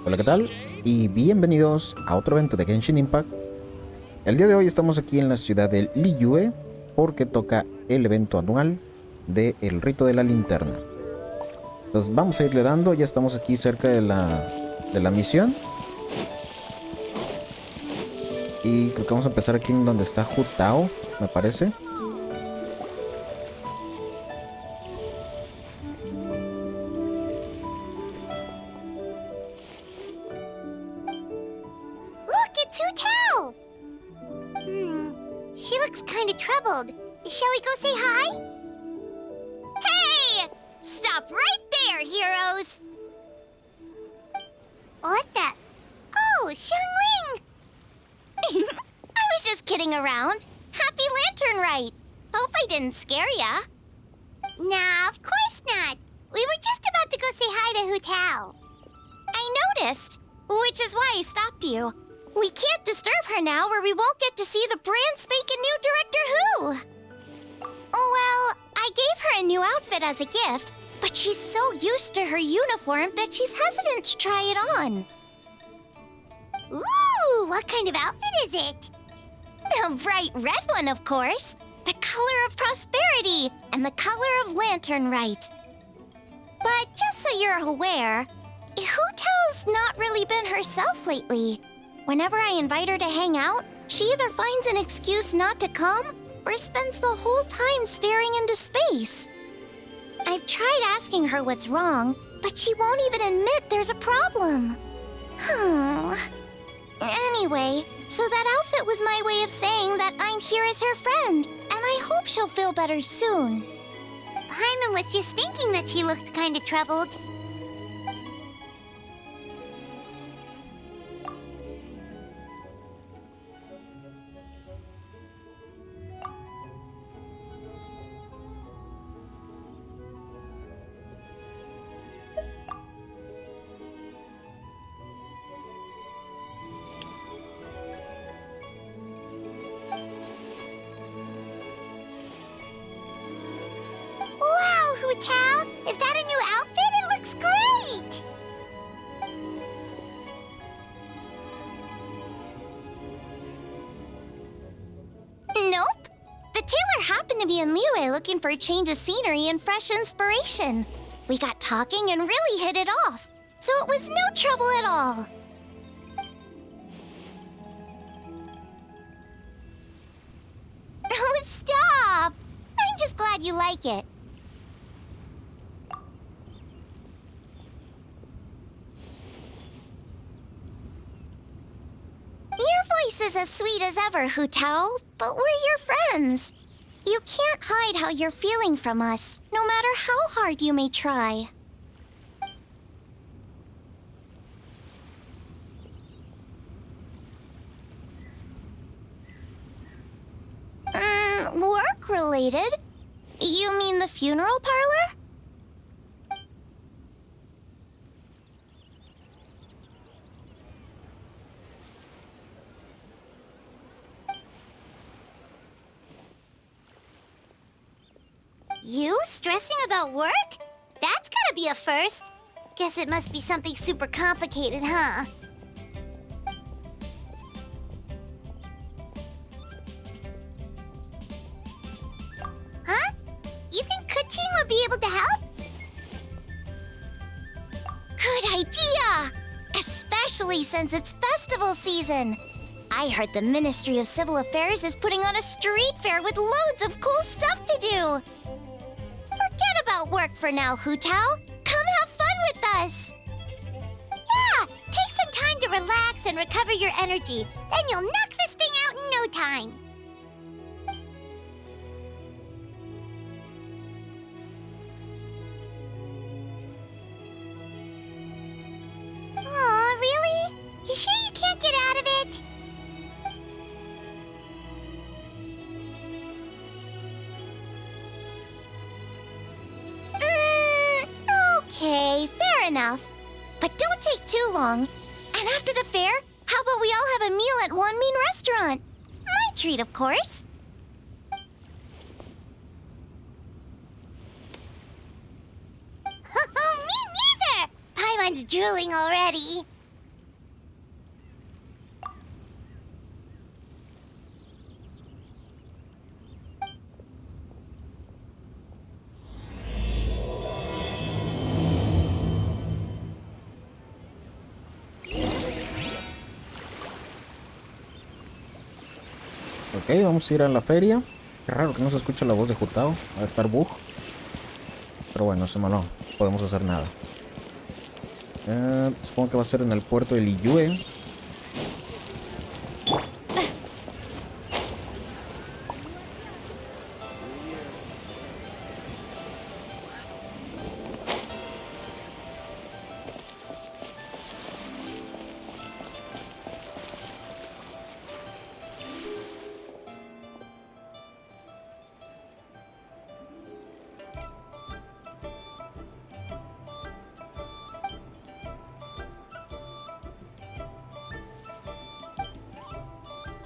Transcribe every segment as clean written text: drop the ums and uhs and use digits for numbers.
Hola, ¿qué tal? Y bienvenidos a otro evento de Genshin Impact. El día de hoy estamos aquí en la ciudad de Liyue porque toca el evento anual de el Rito de la Linterna. Entonces vamos a irle dando, ya estamos aquí cerca de la misión. Y creo que vamos a empezar aquí en donde está Jutao, me parece. Look, it's Hu Tao! She looks kind of troubled. Shall we go say hi? Hey! Stop right there, heroes! What the? Oh, Xiangling! I was just kidding around. Happy Lantern Rite. Hope I didn't scare ya. Nah, of course not. We were just about to go say hi to Hu Tao. I noticed, which is why I stopped you. We can't disturb her now or we won't get to see the brand spanking new Director Who. Well, I gave her a new outfit as a gift, but she's so used to her uniform that she's hesitant to try it on. Ooh, what kind of outfit is it? A bright red one, of course. The color of prosperity and the color of Lantern Rite. But just so you're aware, Hu Tao's not really been herself lately. Whenever I invite her to hang out, she either finds an excuse not to come or spends the whole time staring into space. I've tried asking her what's wrong, but she won't even admit there's a problem. Anyway, so that outfit was my way of saying that I'm here as her friend, and I hope she'll feel better soon. Paimon was just thinking that she looked kind of troubled. Wow, Hu Tao! Is that a new outfit? It looks great! Nope. The tailor happened to be in Liyue looking for a change of scenery and fresh inspiration. We got talking and really hit it off, so it was no trouble at all. Oh, stop! I'm just glad you like it. Your voice is as sweet as ever, Hu Tao, but we're your friends. You can't hide how you're feeling from us, no matter how hard you may try. Work-related? You mean the funeral parlor? You stressing about work? That's gotta be a first. Guess it must be something super complicated, huh? Huh? You think Kuchin would be able to help? Good idea! Especially since it's festival season. I heard the Ministry of Civil Affairs is putting on a street fair with loads of cool stuff to do. Forget about work for now, Hu Tao. Come have fun with us. Yeah, take some time to relax and recover your energy. Then you'll knock this thing out in no time. Aw, really? You sure you can't get out of it? Okay, fair enough. But don't take too long. And after the fair, how about we all have a meal at One Mean Restaurant? My treat, of course. Me neither! Paimon's drooling already. Ok, vamos a ir a la feria. Qué raro que no se escucha la voz de Jutao. Va a estar bug. Pero bueno, eso no podemos hacer nada. Supongo que va a ser en el puerto de Liyue.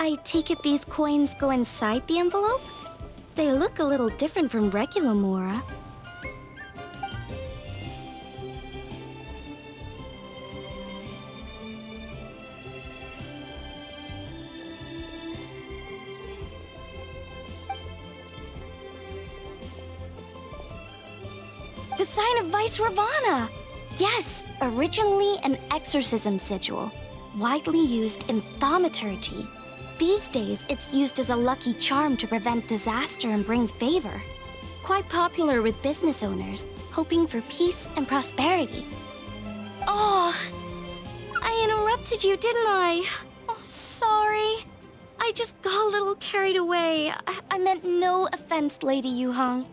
I take it these coins go inside the envelope? They look a little different from regular Mora. The sign of Vice Ravana! Yes, originally an exorcism sigil, widely used in thaumaturgy. These days, it's used as a lucky charm to prevent disaster and bring favor. Quite popular with business owners, hoping for peace and prosperity. Oh, I interrupted you, didn't I? Oh, sorry. I just got a little carried away. I meant no offense, Lady Yuhong.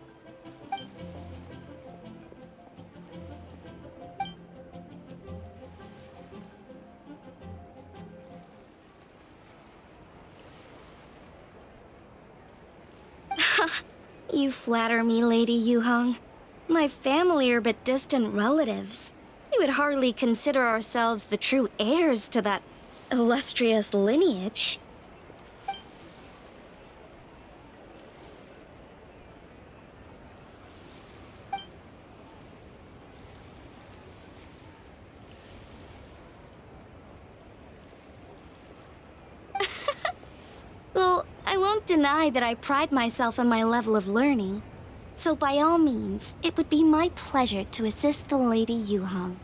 You flatter me, Lady Yuhong. My family are but distant relatives. We would hardly consider ourselves the true heirs to that illustrious lineage. Well, I won't deny that I pride myself on my level of learning. So by all means, it would be my pleasure to assist the Lady Yuhong.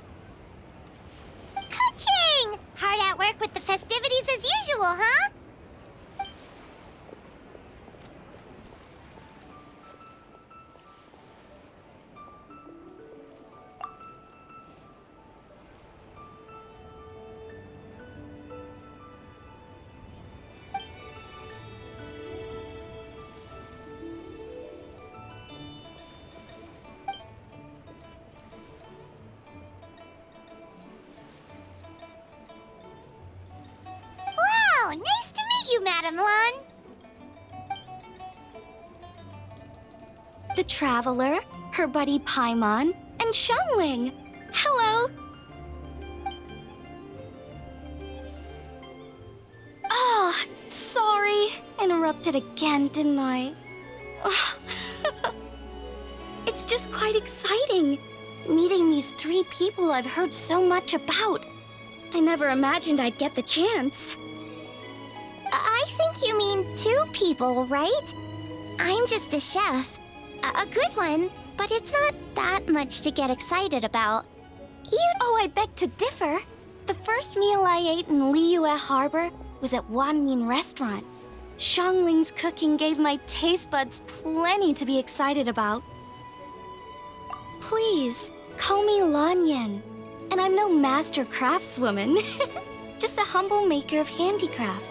Ka-ching! Hard at work with the festivities as usual, huh? Wow, nice to meet you, Madam Lun. The Traveler, her buddy Paimon, and Xiangling. Hello. Oh, sorry. Interrupted again, didn't I? Oh. It's just quite exciting. Meeting these 3 people I've heard so much about. I never imagined I'd get the chance. I think you mean 2 people, right? I'm just a chef. A good one, but it's not that much to get excited about. Oh, I beg to differ. The first meal I ate in Liyue Harbor was at Wanmin Restaurant. Xiangling's cooking gave my taste buds plenty to be excited about. Please, call me Lanyan. And I'm no master craftswoman. Just a humble maker of handicrafts.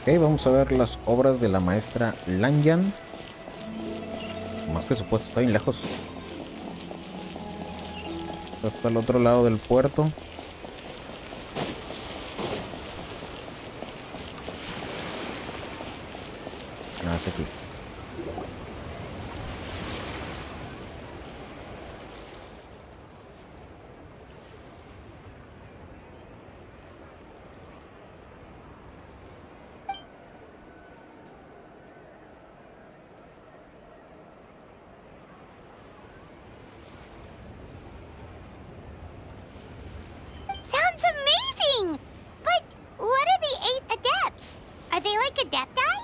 Ok, vamos a ver las obras de la maestra Lanyan. Más que supuesto, está bien lejos. Hasta el otro lado del puerto. Ah, es aquí. Sounds amazing! But what are the 8 adepts? Are they like adept eyes?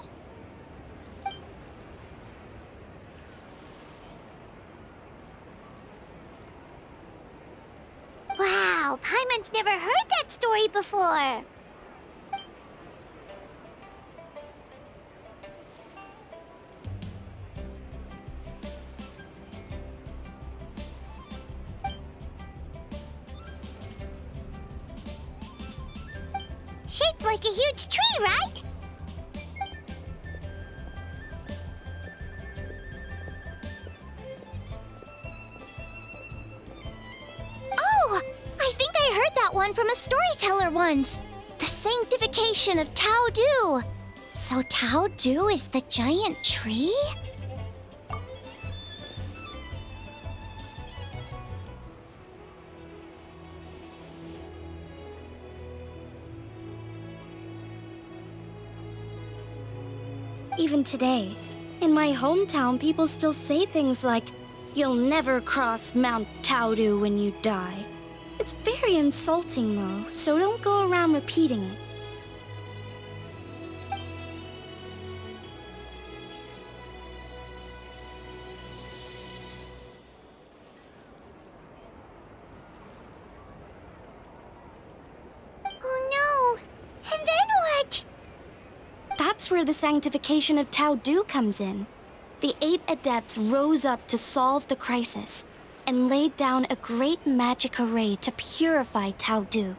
Paimons never heard that story before. Shaped like a huge tree, right? Oh! I think I heard that one from a storyteller once. The sanctification of Tao Du. So Tao Du is the giant tree? Even today, in my hometown, people still say things like, "You'll never cross Mount Taodu when you die." It's very insulting, though, so don't go around repeating it. Oh no! And then what? That's where the sanctification of Taodu comes in. The 8 adepts rose up to solve the crisis and laid down a great magic array to purify Taodu.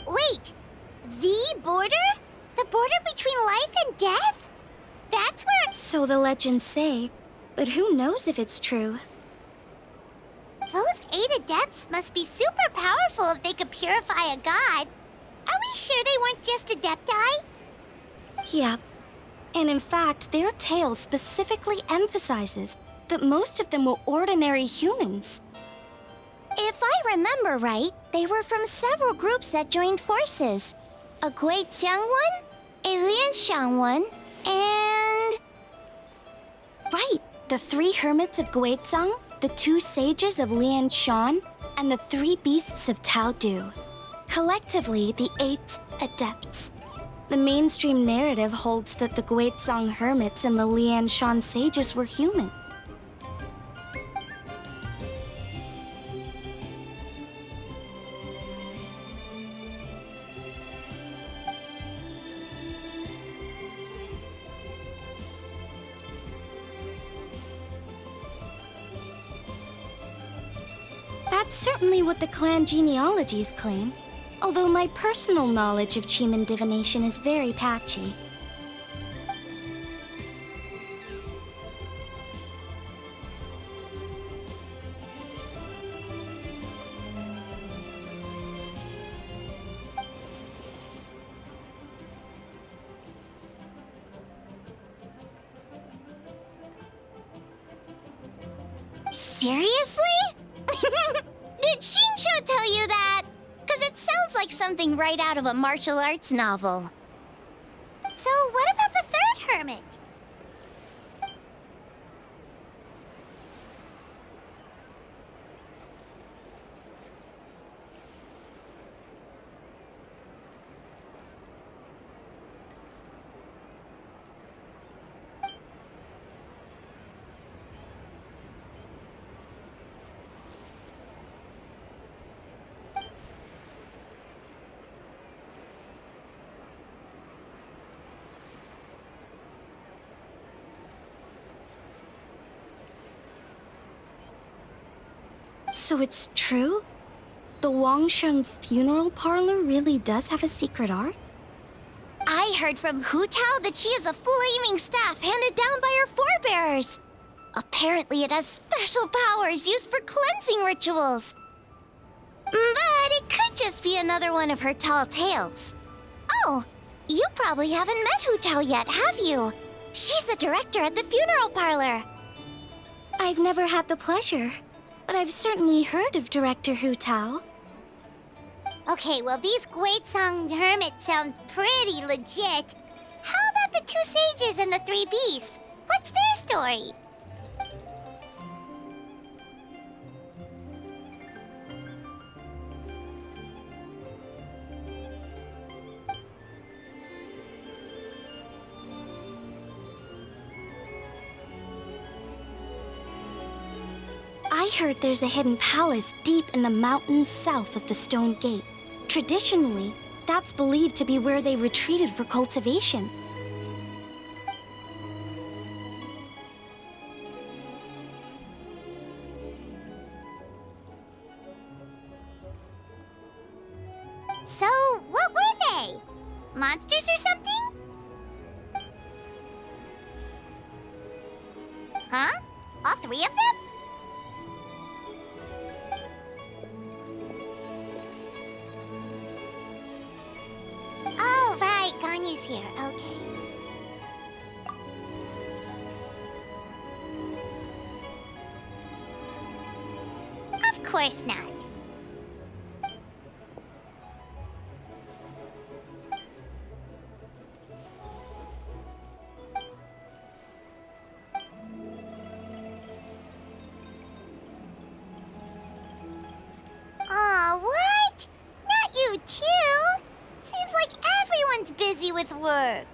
Wait! The border? The border between life and death? That's where... So the legends say, but who knows if it's true? Those 8 adepts must be super powerful if they could purify a god. Are we sure they weren't just adepti? Yep. And in fact, their tale specifically emphasizes that most of them were ordinary humans. If I remember right, they were from several groups that joined forces. A Guiqiang one, a Lianshan one, and... Right, the 3 hermits of Guizang, the 2 sages of Lianshan, and the 3 beasts of Taodu. Collectively, the 8 adepts. The mainstream narrative holds that the Guizang hermits and the Lianshan sages were human. That's certainly what the clan genealogies claim, although my personal knowledge of Chiman divination is very patchy. Seriously? Did Shinsho tell you that? Because it sounds like something right out of a martial arts novel. So what about the 3rd hermit? So it's true? The Wangsheng funeral parlor really does have a secret art? I heard from Hu Tao that she is a flaming staff handed down by her forebears. Apparently it has special powers used for cleansing rituals. But it could just be another one of her tall tales. Oh, you probably haven't met Hu Tao yet, have you? She's the director at the funeral parlor. I've never had the pleasure, but I've certainly heard of Director Hu Tao. Okay, well, these Guizang hermits sound pretty legit. How about the 2 sages and the 3 beasts? What's their story? I heard there's a hidden palace deep in the mountains south of the Stone Gate. Traditionally, that's believed to be where they retreated for cultivation. So, what were they? Monsters or something? Huh? All three of them? Oh, right. Ganyu's here. Okay. Of course not. Aw, what? Not you too? Seems like everyone's busy with work.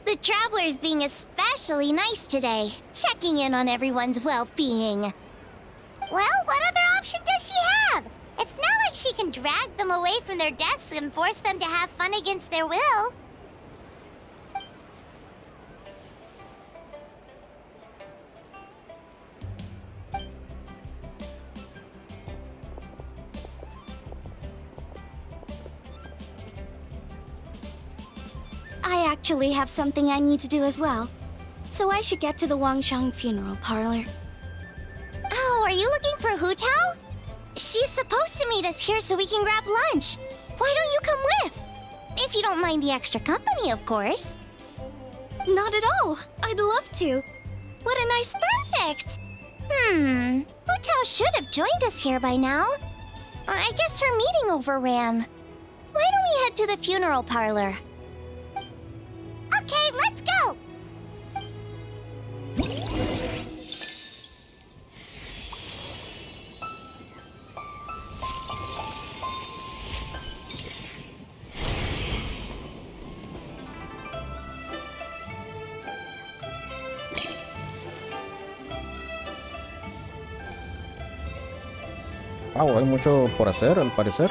The Traveler's being especially nice today, checking in on everyone's well-being. Well, what other option does she have? It's not like she can drag them away from their desks and force them to have fun against their will. I actually have something I need to do as well. So I should get to the Wangshang funeral parlor. Oh, are you looking for Hu Tao? She's supposed to meet us here so we can grab lunch. Why don't you come with? If you don't mind the extra company, of course. Not at all. I'd love to. What a nice... Perfect! Hu Tao should have joined us here by now. I guess her meeting overran. Why don't we head to the funeral parlor? Okay, let's go! Wow, hay mucho por hacer, al parecer.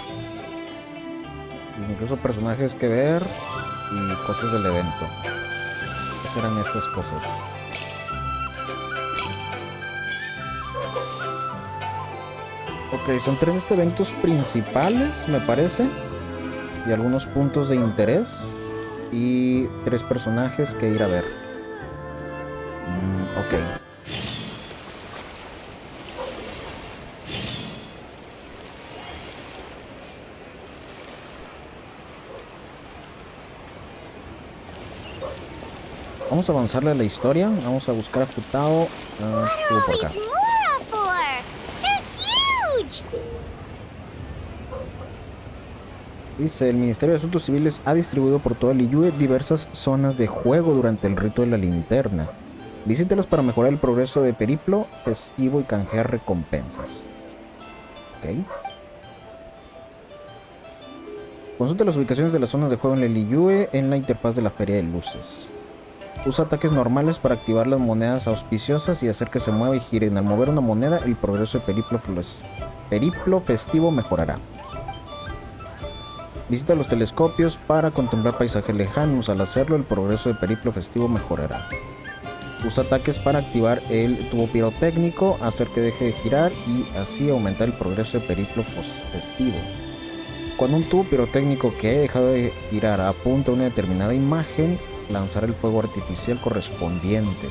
Incluso personajes que ver y cosas del evento. ¿Qué serán estas cosas? Ok, son 3 eventos principales, me parece. Y algunos puntos de interés. Y 3 personajes que ir a ver. Ok. Vamos a avanzarle a la historia. Vamos a buscar a Hu Tao. Estuvo por acá. Dice, el Ministerio de Asuntos Civiles ha distribuido por toda Liyue diversas zonas de juego durante el rito de la linterna. Visítelos para mejorar el progreso de periplo festivo y canjear recompensas. Ok. Consulta las ubicaciones de las zonas de juego en la Liyue en la interfaz de la Feria de Luces. Usa ataques normales para activar las monedas auspiciosas y hacer que se mueva y gire. Al mover una moneda, el progreso de periplo festivo mejorará. Visita los telescopios para contemplar paisajes lejanos. Al hacerlo, el progreso de periplo festivo mejorará. Usa ataques para activar el tubo pirotécnico, hacer que deje de girar y así aumentar el progreso de periplo festivo. Cuando un tubo pirotécnico que ha dejado de girar apunta a una determinada imagen, lanzar el fuego artificial correspondiente.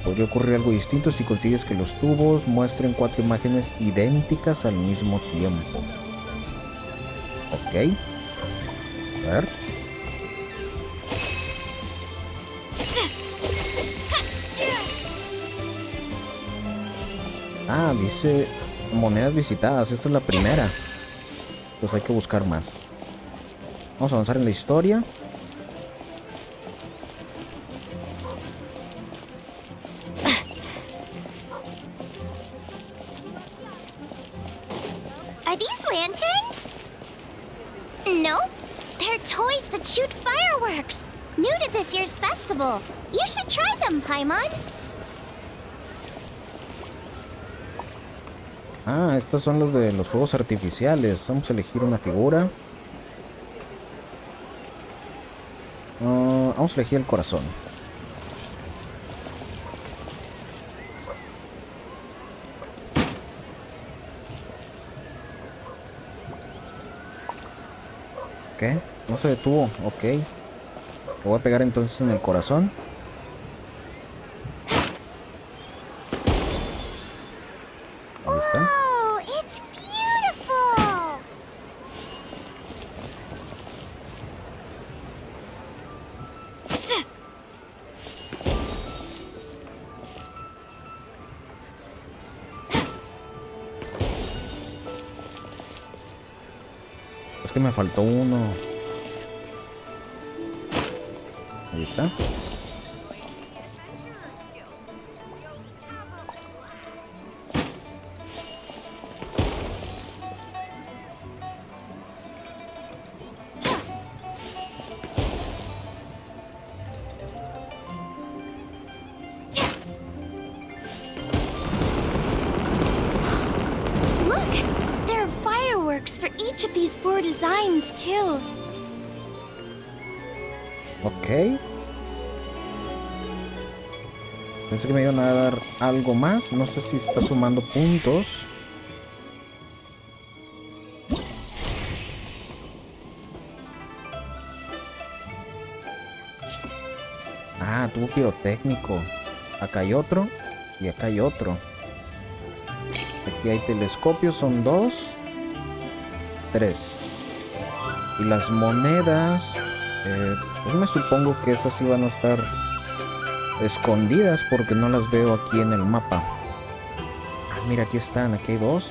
Podría ocurrir algo distinto si consigues que los tubos muestren 4 imágenes idénticas al mismo tiempo. Ok. A ver. Ah, dice monedas visitadas. Esta es la primera. Pues hay que buscar más. Vamos a avanzar en la historia. Are these lanterns? Nope. They're toys that shoot fireworks. New to this year's festival. You should try them, Paimon. Ah, estos son los de los fuegos artificiales. Vamos a elegir una figura. Vamos a elegir el corazón. Ok, no se detuvo. Ok. Lo voy a pegar entonces en el corazón. Ahí está. Oh, it's beautiful. Es que me faltó uno. Ahí está. Look! There are fireworks for each of these 4 designs, too. Ok. Pensé que me iban a dar algo más. No sé si está sumando puntos. Ah, tuvo pirotécnico. Acá hay otro. Y acá hay otro. Aquí hay telescopios. Son 2. 3. Y las monedas... pues me supongo que esas iban a estar escondidas porque no las veo aquí en el mapa. Ah, mira, aquí están. Aquí hay 2.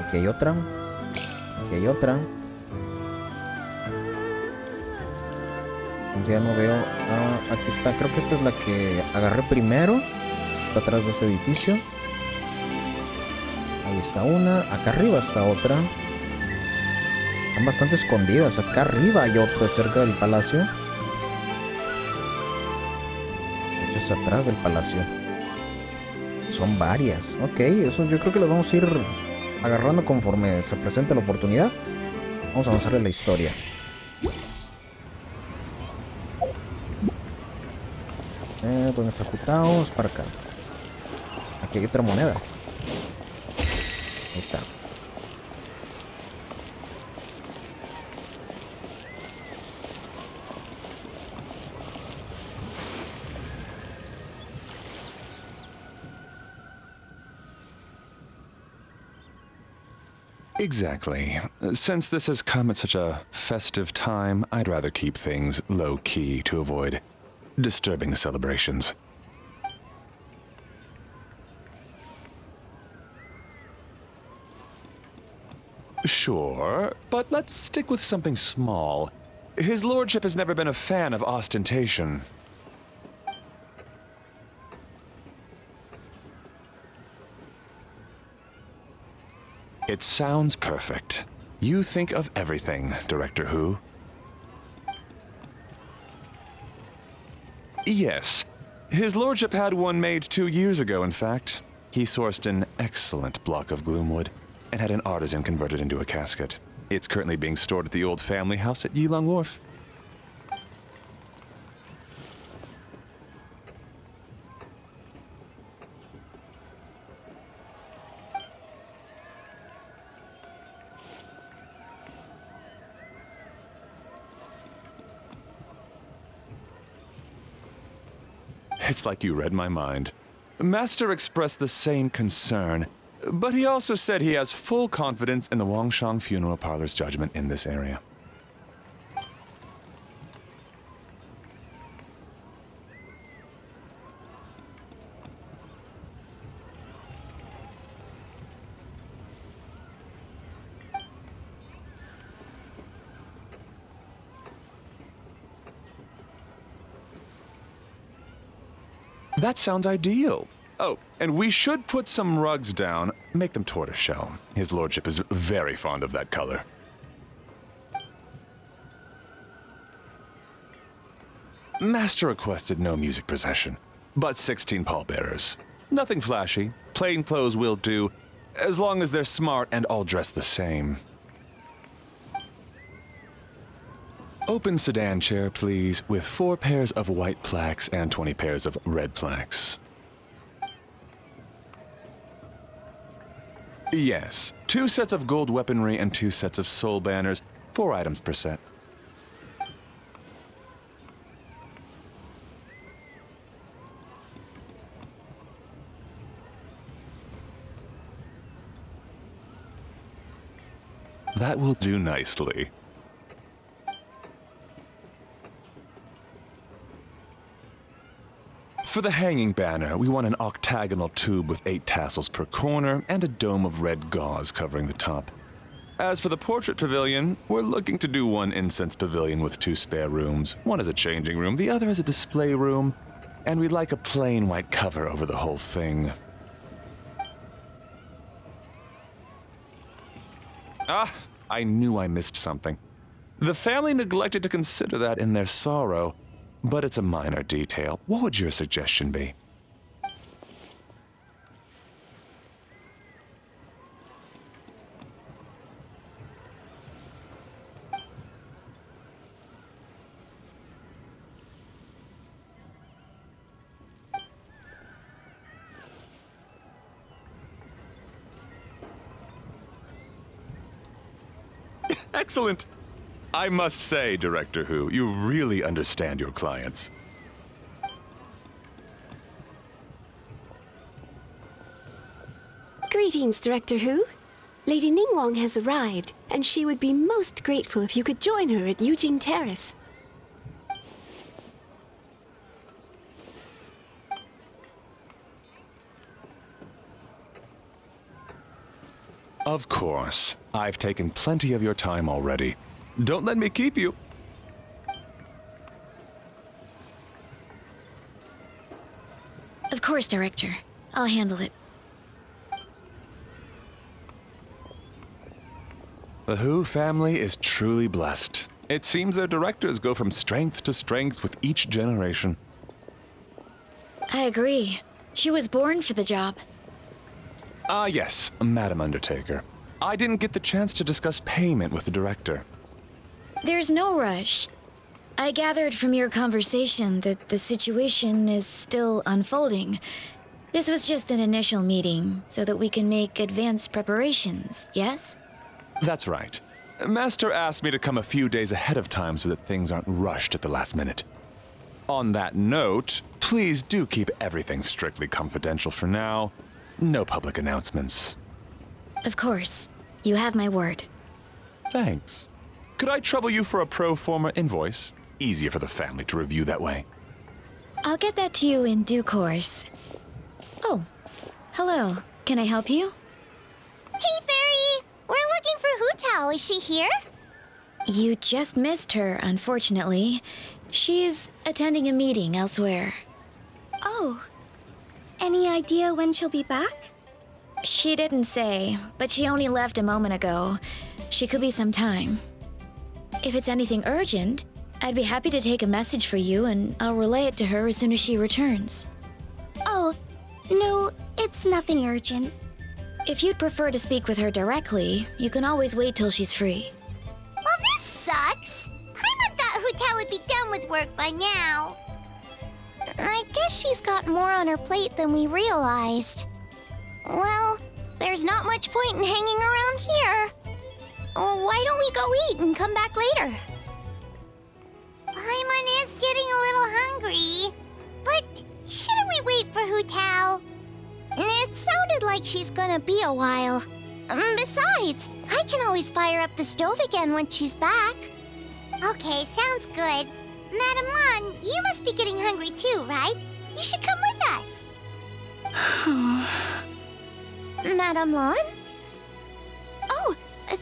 Aquí hay otra. Aquí hay otra. Ya no veo. Ah, aquí está. Creo que esta es la que agarré primero. Está atrás de ese edificio. Ahí está una. Acá arriba está otra. Están bastante escondidas. Acá arriba hay otro cerca del palacio. Esto es atrás del palacio. Son varias. Ok, eso yo creo que las vamos a ir agarrando conforme se presente la oportunidad. Vamos a avanzar en la historia. ¿Dónde está Jutao? Es para acá. Aquí hay otra moneda. Ahí está. Exactly. Since this has come at such a festive time, I'd rather keep things low-key to avoid disturbing the celebrations. Sure, but let's stick with something small. His lordship has never been a fan of ostentation. It sounds perfect. You think of everything, Director Who. Yes. His lordship had one made 2 years ago, in fact. He sourced an excellent block of gloomwood and had an artisan convert it into a casket. It's currently being stored at the old family house at Yilong Wharf. It's like you read my mind. Master expressed the same concern, but he also said he has full confidence in the Wangshang Funeral Parlor's judgment in this area. That sounds ideal. Oh, and we should put some rugs down. Make them tortoiseshell. His lordship is very fond of that color. Master requested no music procession, but 16 pallbearers. Nothing flashy. Plain clothes will do, as long as they're smart and all dressed the same. Open sedan chair, please, with 4 pairs of white plaques and 20 pairs of red plaques. Yes, 2 sets of gold weaponry and 2 sets of soul banners, 4 items per set. That will do nicely. For the hanging banner, we want an octagonal tube with 8 tassels per corner and a dome of red gauze covering the top. As for the portrait pavilion, we're looking to do one incense pavilion with 2 spare rooms. One is a changing room, the other is a display room, and we'd like a plain white cover over the whole thing. Ah, I knew I missed something. The family neglected to consider that in their sorrow, but it's a minor detail. What would your suggestion be? Excellent! I must say, Director Who, you really understand your clients. Greetings, Director Who. Lady Ningguang has arrived, and she would be most grateful if you could join her at Yujing Terrace. Of course. I've taken plenty of your time already. Don't let me keep you. Of course, Director. I'll handle it. The Who family is truly blessed. It seems their directors go from strength to strength with each generation. I agree. She was born for the job. Ah, yes, Madam Undertaker. I didn't get the chance to discuss payment with the director. There's no rush. I gathered from your conversation that the situation is still unfolding. This was just an initial meeting, so that we can make advanced preparations, yes? That's right. Master asked me to come a few days ahead of time so that things aren't rushed at the last minute. On that note, please do keep everything strictly confidential for now. No public announcements. Of course. You have my word. Thanks. Could I trouble you for a pro forma invoice? Easier for the family to review that way. I'll get that to you in due course. Oh, hello. Can I help you? Hey, Fairy! We're looking for Hu Tao. Is she here? You just missed her, unfortunately. She's attending a meeting elsewhere. Oh. Any idea when she'll be back? She didn't say, but she only left a moment ago. She could be some time. If it's anything urgent, I'd be happy to take a message for you and I'll relay it to her as soon as she returns. Oh, no, it's nothing urgent. If you'd prefer to speak with her directly, you can always wait till she's free. Well, this sucks. Paimon thought Hu Tao would be done with work by now. I guess she's got more on her plate than we realized. Well, there's not much point in hanging around here. Why don't we go eat and come back later? Paimon is getting a little hungry. But shouldn't we wait for Hu Tao? It sounded like she's gonna be a while. Besides, I can always fire up the stove again when she's back. Okay, sounds good. Madam Lan, you must be getting hungry too, right? You should come with us. Madam Lan? Oh,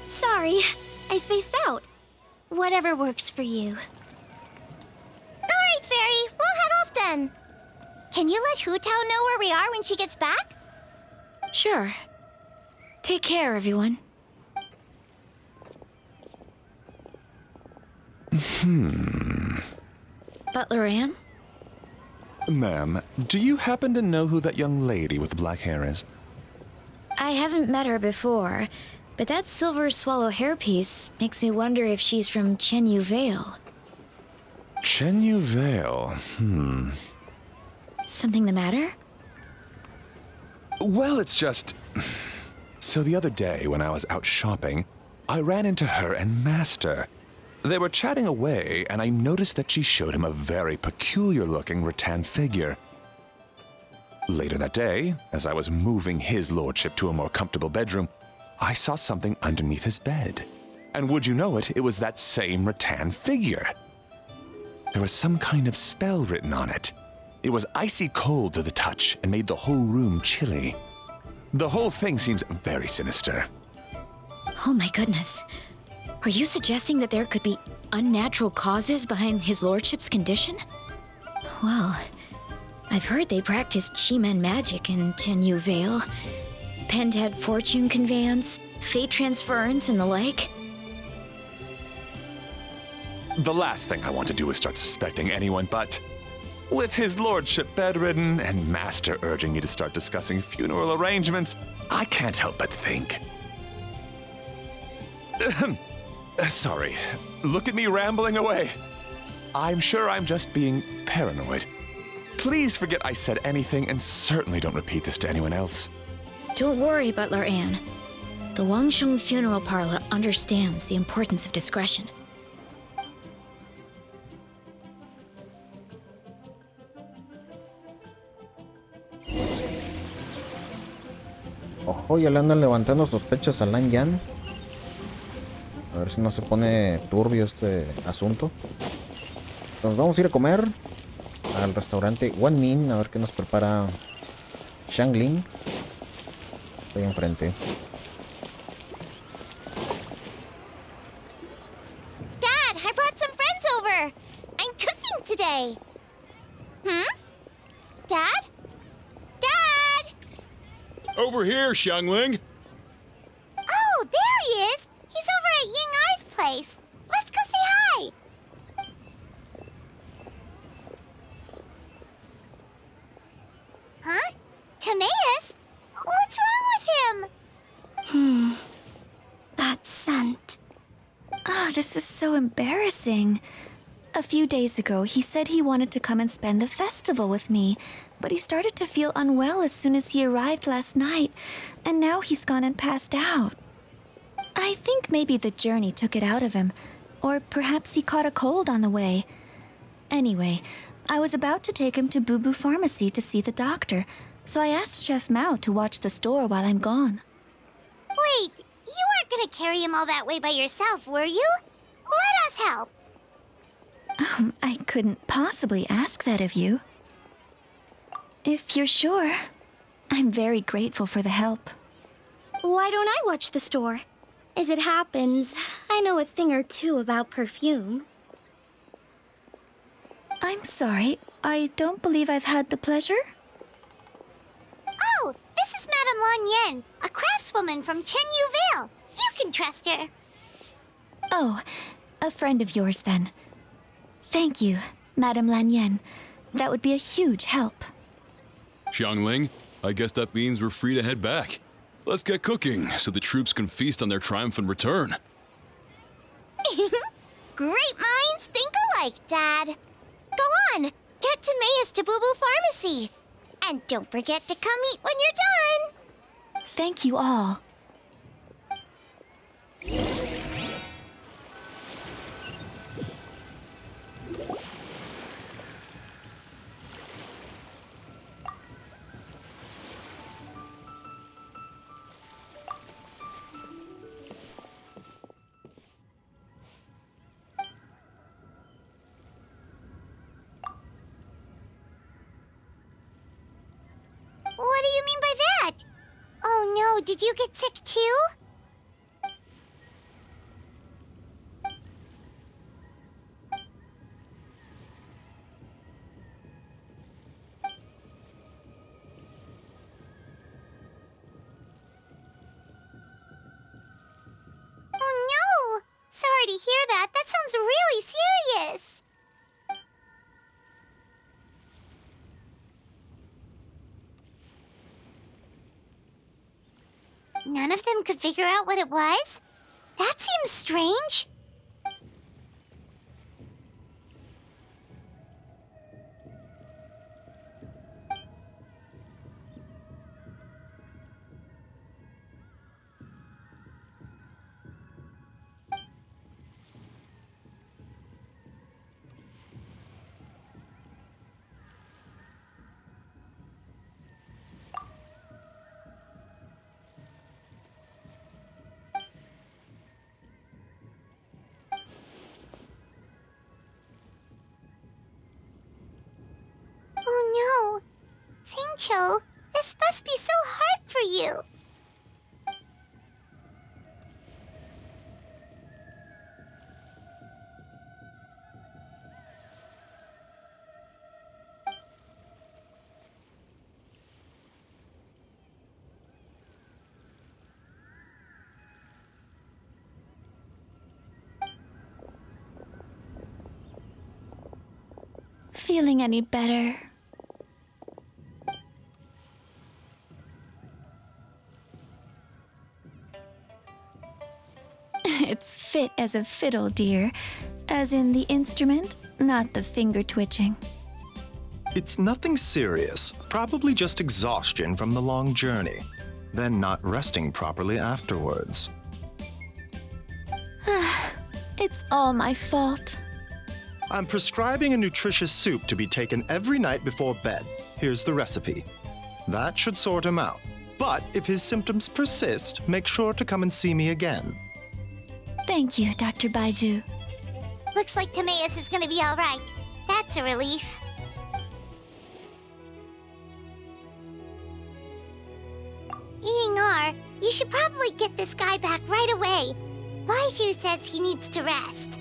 sorry. I spaced out. Whatever works for you. Alright, Fairy. We'll head off then. Can you let Hu Tao know where we are when she gets back? Sure. Take care, everyone. Butler Anne? Ma'am, do you happen to know who that young lady with the black hair is? I haven't met her before, but that silver swallow hairpiece makes me wonder if she's from Chenyu Vale. Chenyu Vale, Something the matter? Well, it's just... So the other day, when I was out shopping, I ran into her and Master. They were chatting away, and I noticed that she showed him a very peculiar-looking rattan figure. Later that day, as I was moving his lordship to a more comfortable bedroom, I saw something underneath his bed. And would you know it, it was that same rattan figure. There was some kind of spell written on it. It was icy cold to the touch and made the whole room chilly. The whole thing seems very sinister. Oh my goodness. Are you suggesting that there could be unnatural causes behind his lordship's condition? Well, I've heard they practice Chi-Men magic in Chenyu Vale. Pentad fortune conveyance, fate transference, and the like. The last thing I want to do is start suspecting anyone, but with his lordship bedridden and Master urging me to start discussing funeral arrangements, I can't help but think. Sorry, look at me rambling away. I'm sure I'm just being paranoid. Please forget I said anything, and certainly don't repeat this to anyone else. Don't worry, Butler Anne. The Wangsheng Funeral Parlor understands the importance of discretion. Ojo, ya le andan levantando sospechas a Lan Yan. A ver si no se pone turbio este asunto. Nos vamos a ir a comer al restaurante Wan Min, a ver qué nos prepara Shangling. Estoy enfrente. Dad, I brought some friends over. I'm cooking today. Dad? Dad! Over here, Xiangling. Oh, there he is. He's over at Ying R's place. Let's go say hi. Huh? Timaeus? What's wrong with him? That scent. Oh, this is so embarrassing. A few days ago, he said he wanted to come and spend the festival with me, but he started to feel unwell as soon as he arrived last night, and now he's gone and passed out. I think maybe the journey took it out of him, or perhaps he caught a cold on the way. Anyway, I was about to take him to Boo Boo Pharmacy to see the doctor, so I asked Chef Mao to watch the store while I'm gone. Wait, you weren't gonna carry him all that way by yourself, were you? Let us help. I couldn't possibly ask that of you. If you're sure, I'm very grateful for the help. Why don't I watch the store? As it happens, I know a thing or two about perfume. I'm sorry, I don't believe I've had the pleasure. Oh, this is Madame Lan Yan, a craftswoman from Chenyu Vale. You can trust her. Oh, a friend of yours then. Thank you, Madame Lan Yan. That would be a huge help. Xiangling, I guess that means we're free to head back. Let's get cooking so the troops can feast on their triumphant return. Great minds think alike, Dad. Go on, get Timaeus to Boo Boo Pharmacy. And don't forget to come eat when you're done. Thank you all. What do you mean by that? Oh no, did you get sick too? None of them could figure out what it was? That seems strange. Oh no! Singcho, this must be so hard for you! Feeling any better? It's fit as a fiddle, dear. As in the instrument, not the finger twitching. It's nothing serious, probably just exhaustion from the long journey, then not resting properly afterwards. It's all my fault. I'm prescribing a nutritious soup to be taken every night before bed. Here's the recipe. That should sort him out. But if his symptoms persist, make sure to come and see me again. Thank you, Dr. Baiju. Looks like Timaeus is gonna be alright. That's a relief. Ying-ar, you should probably get this guy back right away. Baiju says he needs to rest.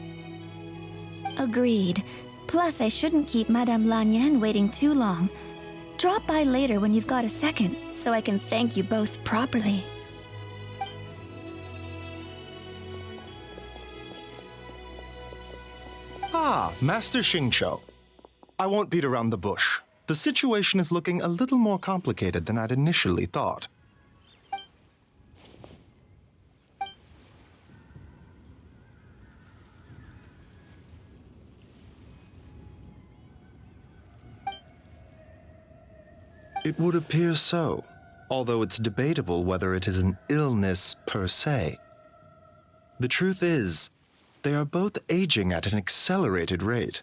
Agreed. Plus, I shouldn't keep Madame Lanyan waiting too long. Drop by later when you've got a second, so I can thank you both properly. Ah, Master Xingqiu. I won't beat around the bush. The situation is looking a little more complicated than I'd initially thought. It would appear so, although it's debatable whether it is an illness per se. The truth is, they are both aging at an accelerated rate.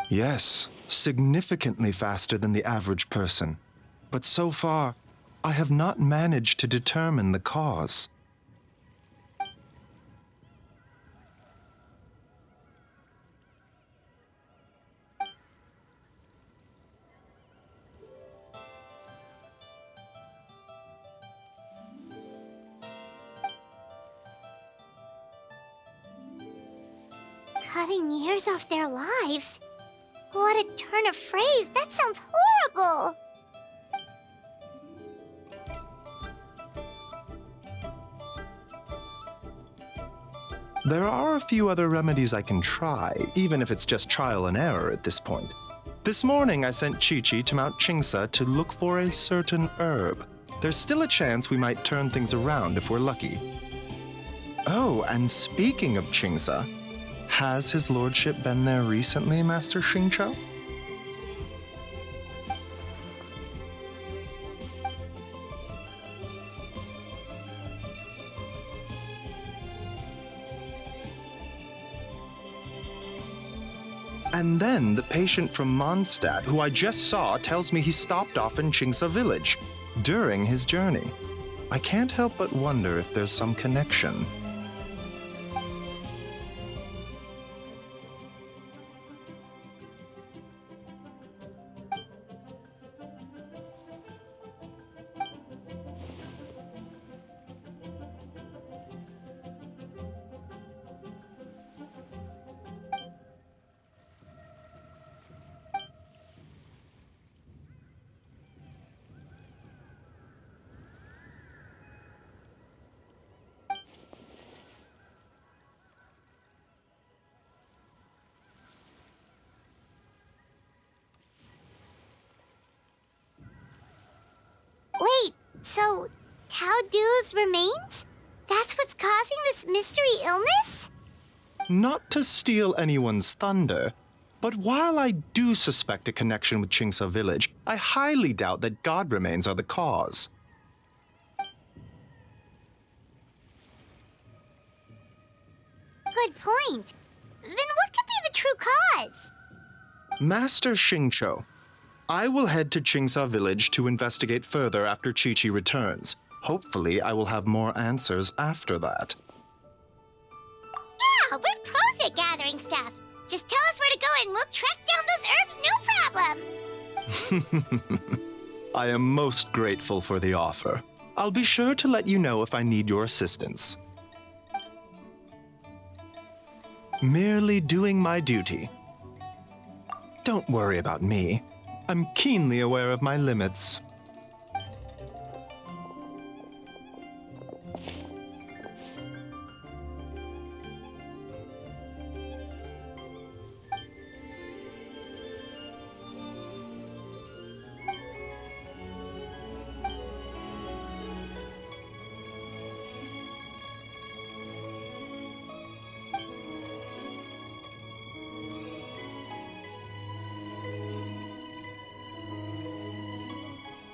Yes, significantly faster than the average person. But so far, I have not managed to determine the cause. Cutting years off their lives? What a turn of phrase! That sounds horrible! There are a few other remedies I can try, even if it's just trial and error at this point. This morning I sent Chi-Chi to Mount Chingsa to look for a certain herb. There's still a chance we might turn things around if we're lucky. Oh, and speaking of Chingsa, has his lordship been there recently, Master Xingqiu? And then the patient from Mondstadt, who I just saw, tells me he stopped off in Chingsa village during his journey. I can't help but wonder if there's some connection. So, Tao Du's remains? That's what's causing this mystery illness? Not to steal anyone's thunder, but while I do suspect a connection with Chingsa village, I highly doubt that god remains are the cause. Good point. Then what could be the true cause? Master Xingqiu, I will head to Chingsa village to investigate further after Chi-Chi returns. Hopefully, I will have more answers after that. Yeah, we're pros at gathering stuff. Just tell us where to go and we'll track down those herbs, no problem. I am most grateful for the offer. I'll be sure to let you know if I need your assistance. Merely doing my duty. Don't worry about me. I'm keenly aware of my limits.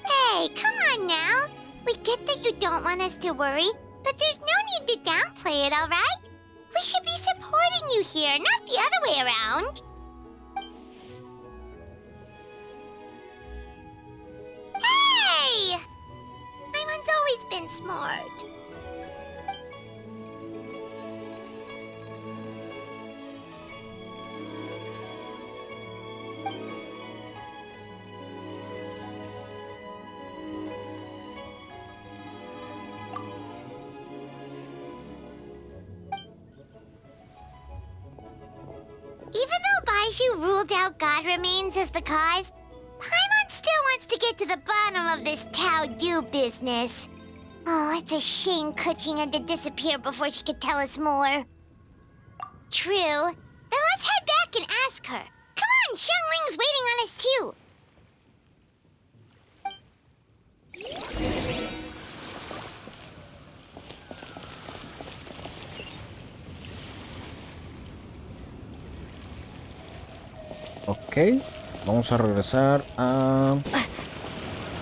Hey, come on now. We get that you don't want us to worry, but there's no need to downplay it, all right? We should be supporting you here, not the other way around. Hey! Paimon's always been smart. Even though Baiju ruled out God remains as the cause, Paimon still wants to get to the bottom of this Tao Du business. Oh, it's a shame Kuching had to disappear before she could tell us more. True. Then let's head back and ask her. Come on, Xiangling's waiting on us too. Ok, vamos a regresar a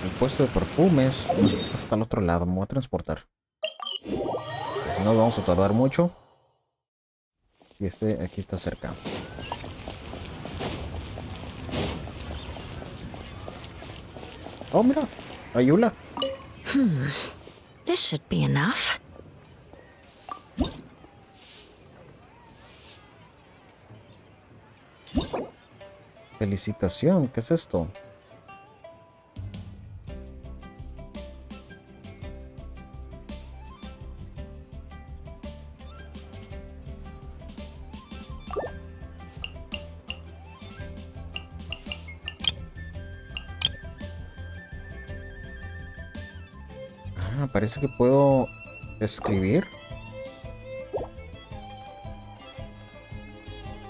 el puesto de perfumes. No sé si está hasta el otro lado, me voy a transportar. Si no, vamos a tardar mucho. Y aquí está cerca. Oh, mira, Ayula. This should be enough. Felicitación, ¿qué es esto? Ah, parece que puedo escribir.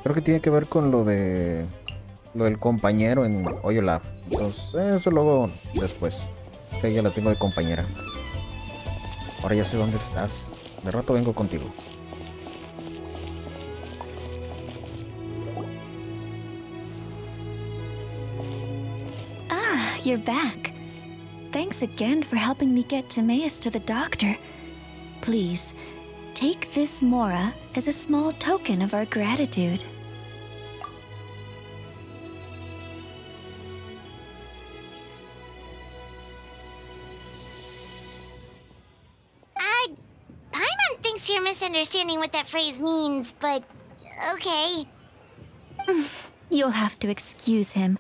Creo que tiene que ver con lo del compañero en Oyolab. Entonces, eso luego después. Es que ya la tengo de compañera. Ahora ya sé dónde estás. De rato vengo contigo. Ah, you're back. Thanks again for helping me get Timaeus to the doctor. Please, take this Mora as a small token of our gratitude. Paimon thinks you're misunderstanding what that phrase means, but okay. You'll have to excuse him.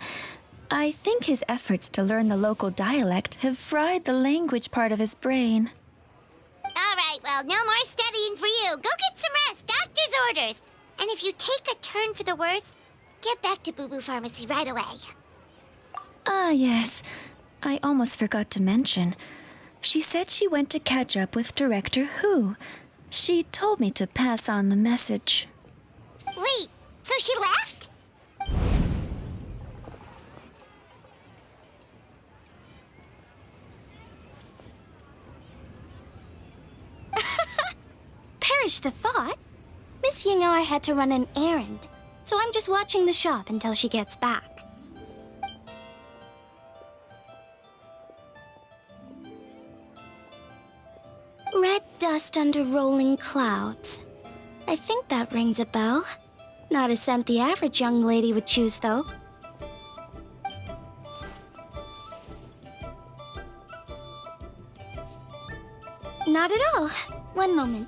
I think his efforts to learn the local dialect have fried the language part of his brain. All right, well, no more studying for you. Go get some rest. Doctor's orders. And if you take a turn for the worse, get back to Boo Boo Pharmacy right away. Ah, yes. I almost forgot to mention. She said she went to catch up with Director Hu. She told me to pass on the message. Wait, so she left? cherish the thought. Miss Yingar had to run an errand, so I'm just watching the shop until she gets back. Red dust under rolling clouds. I think that rings a bell. Not a scent the average young lady would choose, though. Not at all. One moment.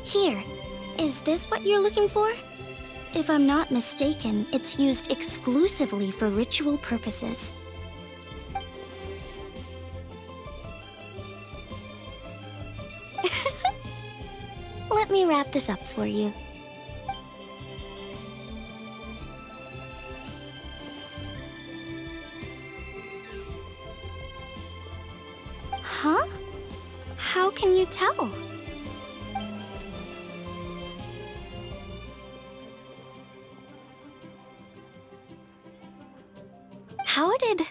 Here. Is this what you're looking for? If I'm not mistaken, it's used exclusively for ritual purposes. Let me wrap this up for you. Huh? How can you tell? How did...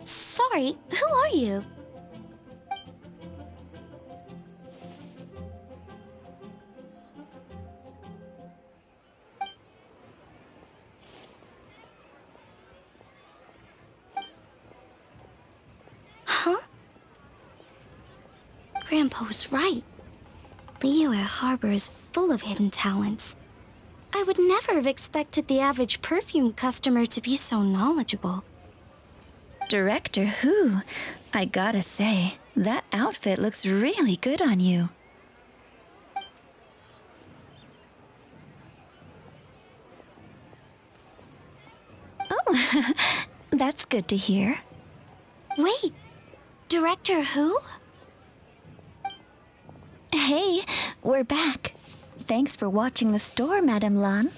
Sorry, who are you? Huh? Grandpa was right. Liyue Harbor is full of hidden talents. I would never have expected the average perfume customer to be so knowledgeable. Director Who? I gotta say, that outfit looks really good on you. Oh, that's good to hear. Wait, Director Who? Hey, we're back. Thanks for watching the store, Madame Lan.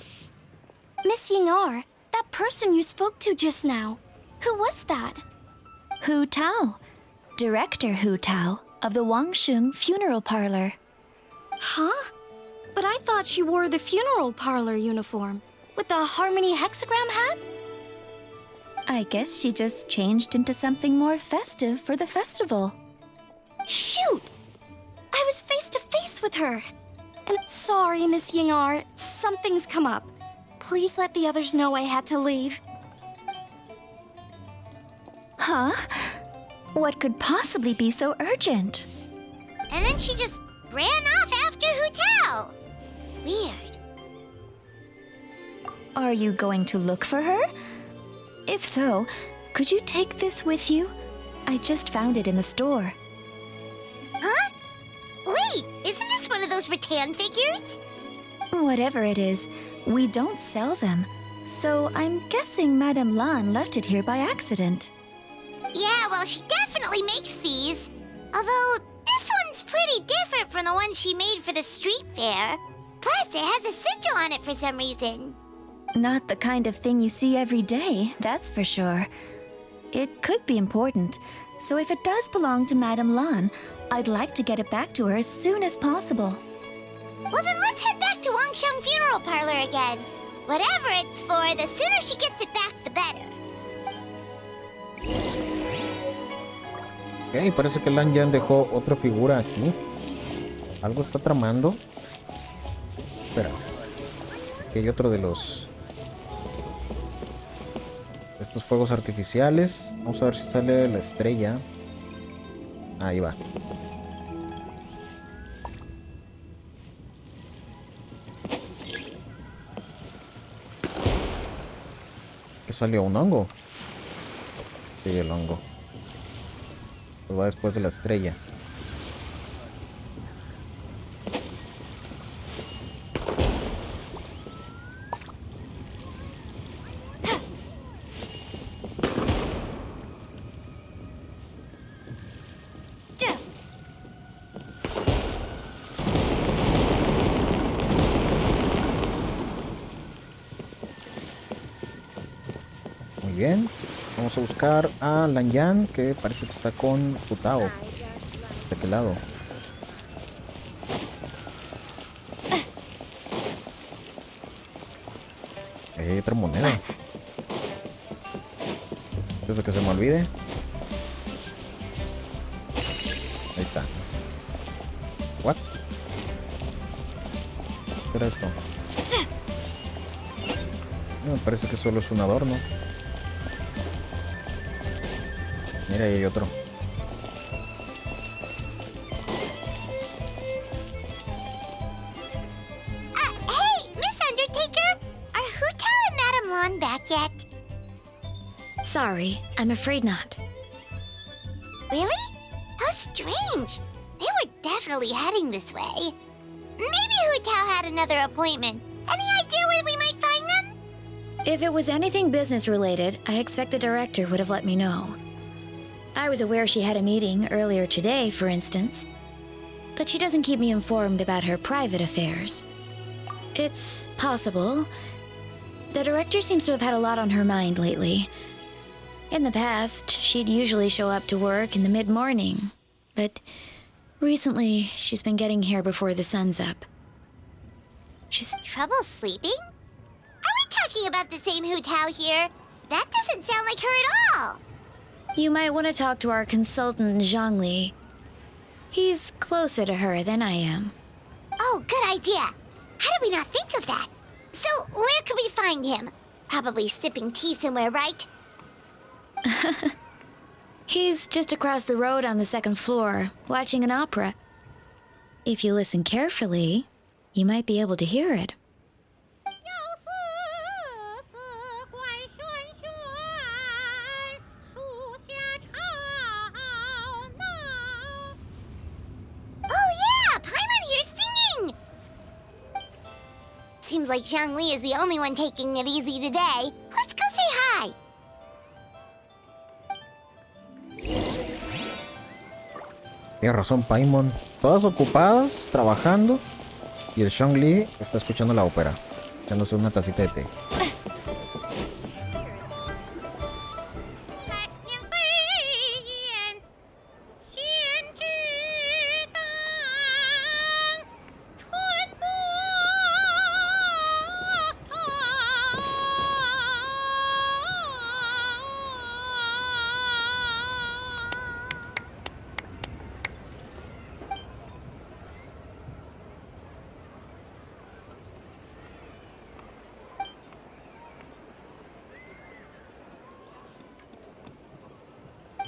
Miss Yingar, that person you spoke to just now. Who was that? Hu Tao. Director Hu Tao of the Wangsheng Funeral Parlor. Huh? But I thought she wore the funeral parlor uniform, with the Harmony hexagram hat? I guess she just changed into something more festive for the festival. Shoot! I was face to face with her. And sorry, Miss Yingar, something's come up. Please let the others know I had to leave. Huh? What could possibly be so urgent? And then she just ran off after Hotel. Weird. Are you going to look for her? If so, could you take this with you? I just found it in the store. Huh? Wait, isn't this one of those rattan figures? Whatever it is, we don't sell them. So I'm guessing Madame Lan left it here by accident. Yeah, well, she definitely makes these. Although, this one's pretty different from the one she made for the street fair. Plus, it has a sigil on it for some reason. Not the kind of thing you see every day, that's for sure. It could be important, so if it does belong to Madame Lan, I'd like to get it back to her as soon as possible. Well, then let's head back to Wangsheng Funeral Parlor again. Whatever it's for, the sooner she gets it back, the better. Ok, parece que Lan Yan dejó otra figura aquí. Algo está tramando. Espera. Aquí hay otro de los... estos fuegos artificiales. Vamos a ver si sale la estrella. Ahí va. ¿Qué salió? ¿Un hongo? Sí, el hongo. Pues va después de la estrella. Muy bien. Vamos a buscar a Lan Yan, que parece que está con Putao. ¿De qué lado? Ok. Ahí hay otra moneda. Antes de que se me olvide. Ahí está. What? ¿Qué era esto? No, me parece que solo es un adorno. Mira, ahí hay otro. Hey, Miss Undertaker! Are Hutao and Madame Lan back yet? Sorry, I'm afraid not. Really? How strange. They were definitely heading this way. Maybe Hutao had another appointment. Any idea where we might find them? If it was anything business related, I expect the director would have let me know. I was aware she had a meeting earlier today, for instance. But she doesn't keep me informed about her private affairs. It's possible. The director seems to have had a lot on her mind lately. In the past, she'd usually show up to work in the mid-morning. But recently, she's been getting here before the sun's up. She's... Trouble sleeping? Are we talking about the same Hutao here? That doesn't sound like her at all. You might want to talk to our consultant, Zhongli. He's closer to her than I am. Oh, good idea. How did we not think of that? So, where could we find him? Probably sipping tea somewhere, right? He's just across the road on the second floor, watching an opera. If you listen carefully, you might be able to hear it. Oh yeah, Paimon here's singing! Seems like Zhongli is the only one taking it easy today. Let's go say hi. Tienes razón, Paimon. Todas ocupadas, trabajando. Y el Zhongli está escuchando la ópera, echándose una tacita de té.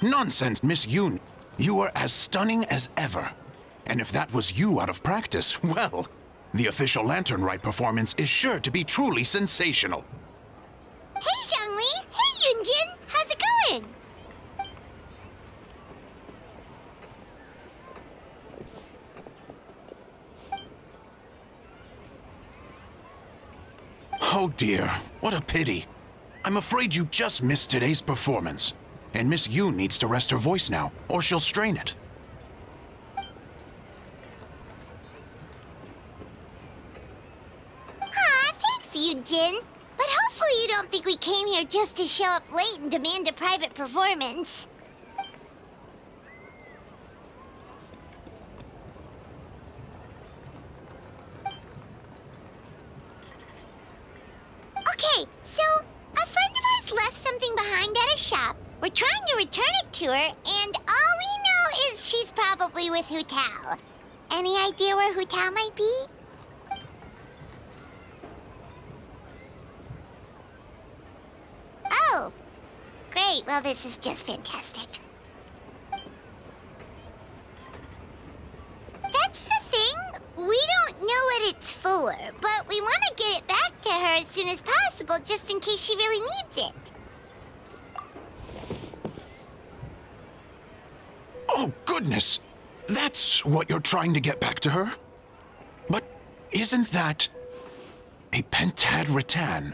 Nonsense, Miss Yoon. You are as stunning as ever. And if that was you out of practice, well, the official Lantern Rite performance is sure to be truly sensational. Hey, Zhongli! Hey, Yunjin! How's it going? Oh dear, what a pity. I'm afraid you just missed today's performance. And Miss Yoon needs to rest her voice now, or she'll strain it. Aw, thanks, Yunjin. But hopefully you don't think we came here just to show up late and demand a private performance. Okay, so a friend of ours left something behind at a shop. We're trying to return it to her, and all we know is she's probably with Hutao. Any idea where Hutao might be? Oh, great. Well, this is just fantastic. That's the thing. We don't know what it's for, but we want to get it back to her as soon as possible, just in case she really needs it. Oh, goodness! That's what you're trying to get back to her? But isn't that a pentad rattan?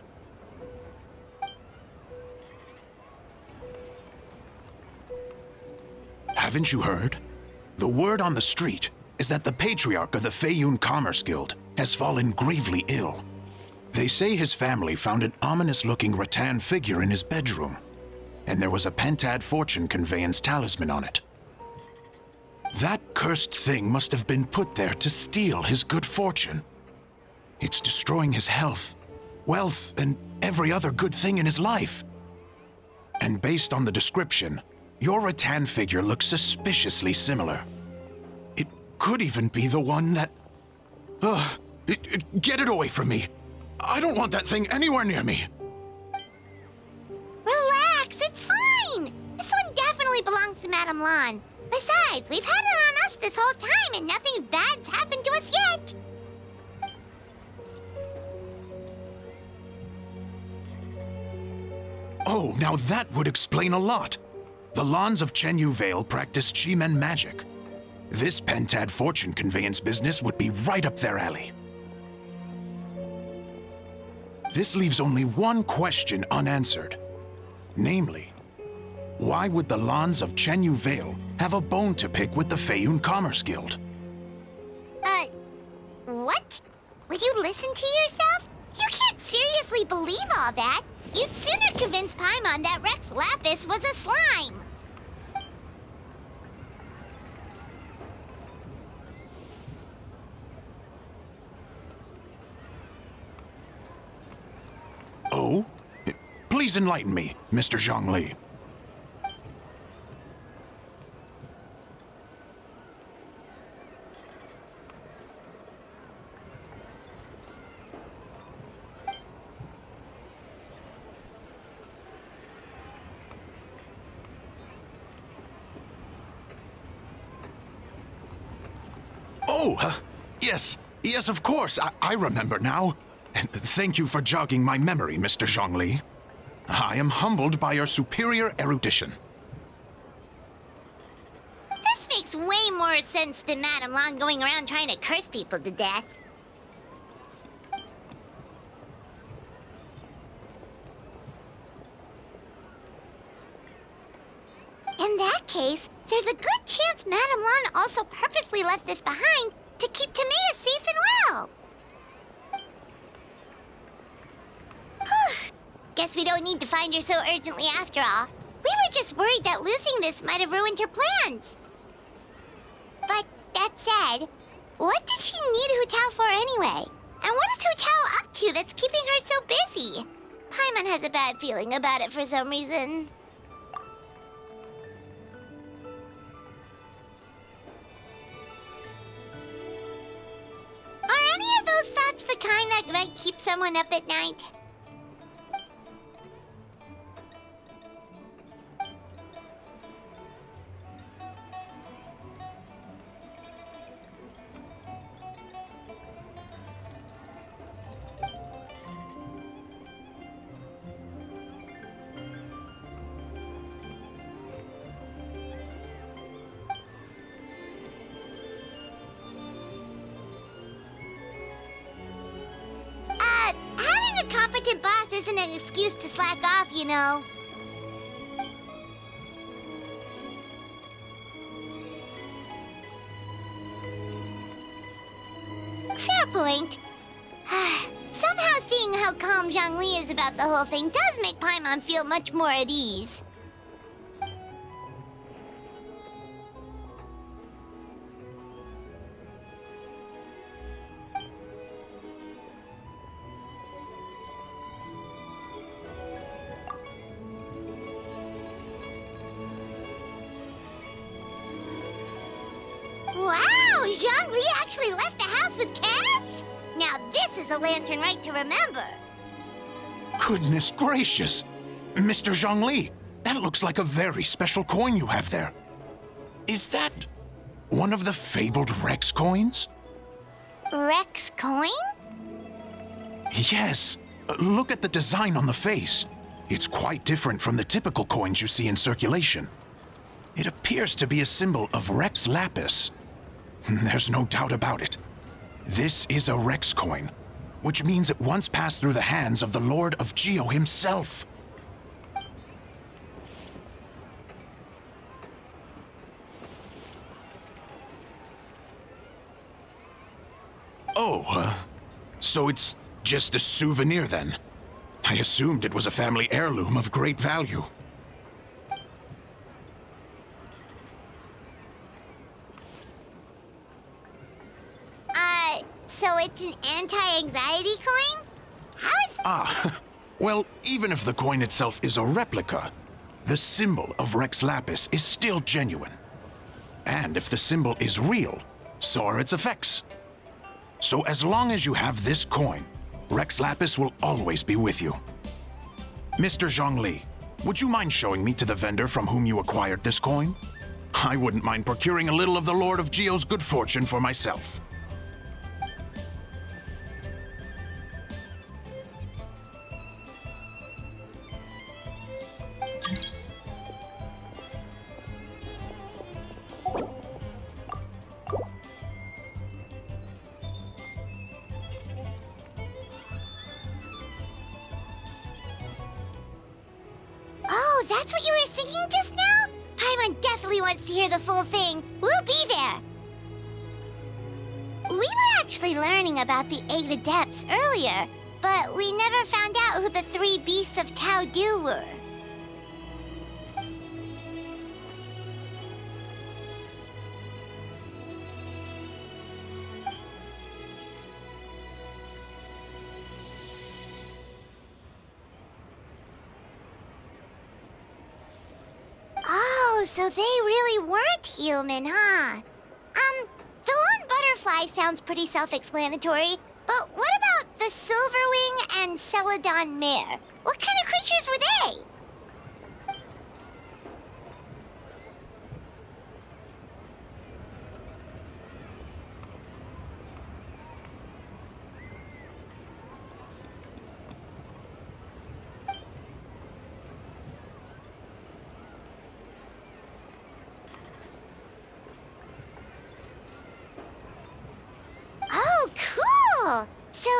Haven't you heard? The word on the street is that the patriarch of the Feiyun Commerce Guild has fallen gravely ill. They say his family found an ominous-looking rattan figure in his bedroom, and there was a pentad fortune conveyance talisman on it. That cursed thing must have been put there to steal his good fortune. It's destroying his health, wealth, and every other good thing in his life. And based on the description, your rattan figure looks suspiciously similar. It could even be the one that... get it away from me! I don't want that thing anywhere near me! Relax, it's fine! This one definitely belongs to Madame Lan. Besides, we've had it on us this whole time and nothing bad's happened to us yet! Oh, now that would explain a lot. The Lans of Chenyu Vale practice Chi-Men magic. This Pentad fortune conveyance business would be right up their alley. This leaves only one question unanswered. Namely, why would the Lans of Chenyu Vale have a bone to pick with the Feiyun Commerce Guild? What? Will you listen to yourself? You can't seriously believe all that. You'd sooner convince Paimon that Rex Lapis was a slime. Oh? Please enlighten me, Mr. Zhongli. Oh, yes, of course. I remember now. And thank you for jogging my memory, Mr. Zhongli. I am humbled by your superior erudition. This makes way more sense than Madame Lan going around trying to curse people to death. In that case, there's a good chance Madame Lan also purposely left this behind to keep Timea safe and well. Guess we don't need to find her so urgently after all. We were just worried that losing this might have ruined her plans. But that said, what did she need Hu Tao for anyway? And what is Hu Tao up to that's keeping her so busy? Paimon has a bad feeling about it for some reason. Are any of those thoughts the kind that might keep someone up at night? Having a competent boss isn't an excuse to slack off, you know. Fair point. Somehow seeing how calm Zhongli is about the whole thing does make Paimon feel much more at ease. Wow! Zhongli actually left the house with cash? Now this is a lantern right to remember. Goodness gracious! Mr. Zhongli, that looks like a very special coin you have there. Is that one of the fabled Rex coins? Rex coin? Yes. Look at the design on the face. It's quite different from the typical coins you see in circulation. It appears to be a symbol of Rex Lapis. There's no doubt about it. This is a Rex coin, which means it once passed through the hands of the Lord of Geo himself. Oh, so it's just a souvenir then? I assumed it was a family heirloom of great value. So it's an anti-anxiety coin? How is... Well, even if the coin itself is a replica, the symbol of Rex Lapis is still genuine. And if the symbol is real, so are its effects. So as long as you have this coin, Rex Lapis will always be with you. Mr. Zhongli, would you mind showing me to the vendor from whom you acquired this coin? I wouldn't mind procuring a little of the Lord of Geo's good fortune for myself. Oh, that's what you were singing just now? Paimon definitely wants to hear the full thing. We'll be there. We were actually learning about the 8 adepts earlier, but we never found out who the 3 beasts of Tao Du were. Oh, so they really weren't human, huh? The lone butterfly sounds pretty self-explanatory, but what about the Silverwing and Celadon mare? What kind of creatures were they? Oh, cool! So,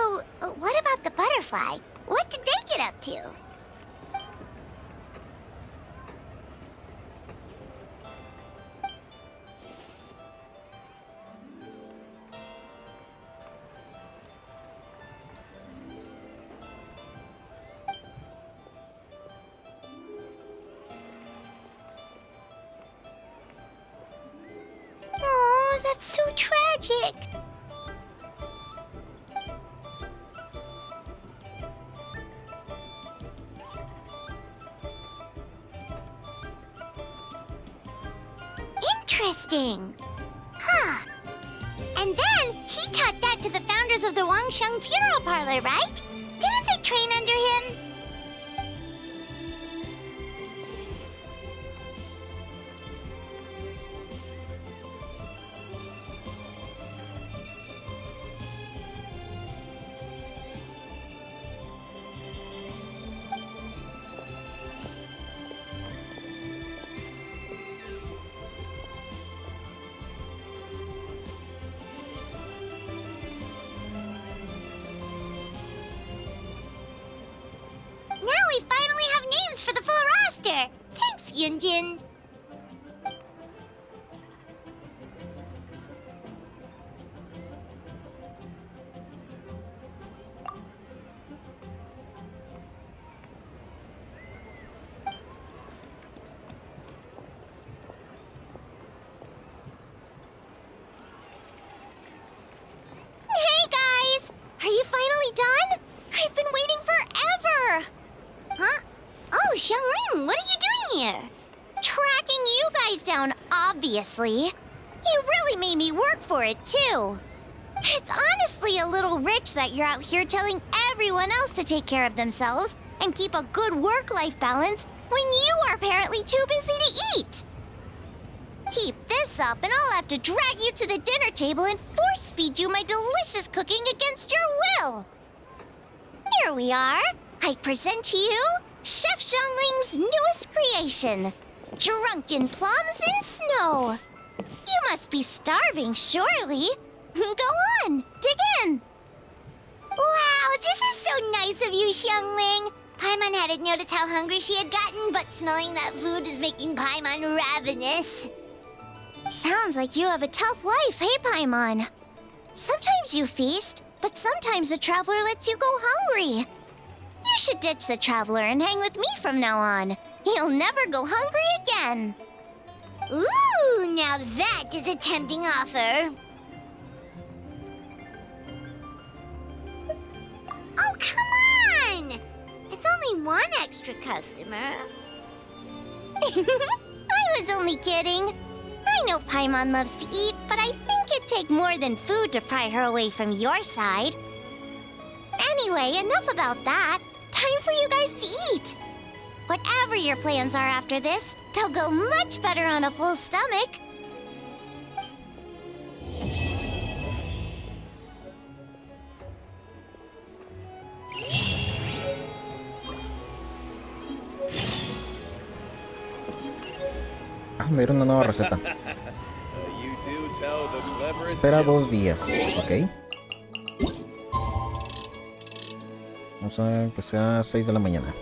what about the butterfly? What did they get up to? Oh, that's so tragic. Interesting. Huh. And then he taught that to the founders of the Wangsheng Funeral Parlor, right? Didn't they train under him? Now we finally have names for the full roster! Thanks, Yunjin! Hey guys! Are you finally done? I've been waiting forever! Huh? Oh, Xiangling, what are you doing here? Tracking you guys down, obviously. You really made me work for it, too. It's honestly a little rich that you're out here telling everyone else to take care of themselves and keep a good work-life balance when you are apparently too busy to eat. Keep this up and I'll have to drag you to the dinner table and force-feed you my delicious cooking against your will. Here we are. I present to you Chef Xiangling's newest creation, Drunken Plums in Snow. You must be starving, surely. Go on, dig in. Wow, this is so nice of you, Xiangling. Paimon hadn't noticed how hungry she had gotten, but smelling that food is making Paimon ravenous. Sounds like you have a tough life, hey, Paimon? Sometimes you feast, but sometimes the traveler lets you go hungry. You should ditch the traveler and hang with me from now on. You'll never go hungry again. Ooh, now that is a tempting offer. Oh, come on! It's only extra customer. I was only kidding. I know Paimon loves to eat, but I think it'd take more than food to pry her away from your side. Anyway, enough about that. Time for you guys to eat. Whatever your plans are after this, they'll go much better on a full stomach. Ah, me dieron una nueva receta. Espera 2 días, ok. Vamos a que sea 6 de la mañana.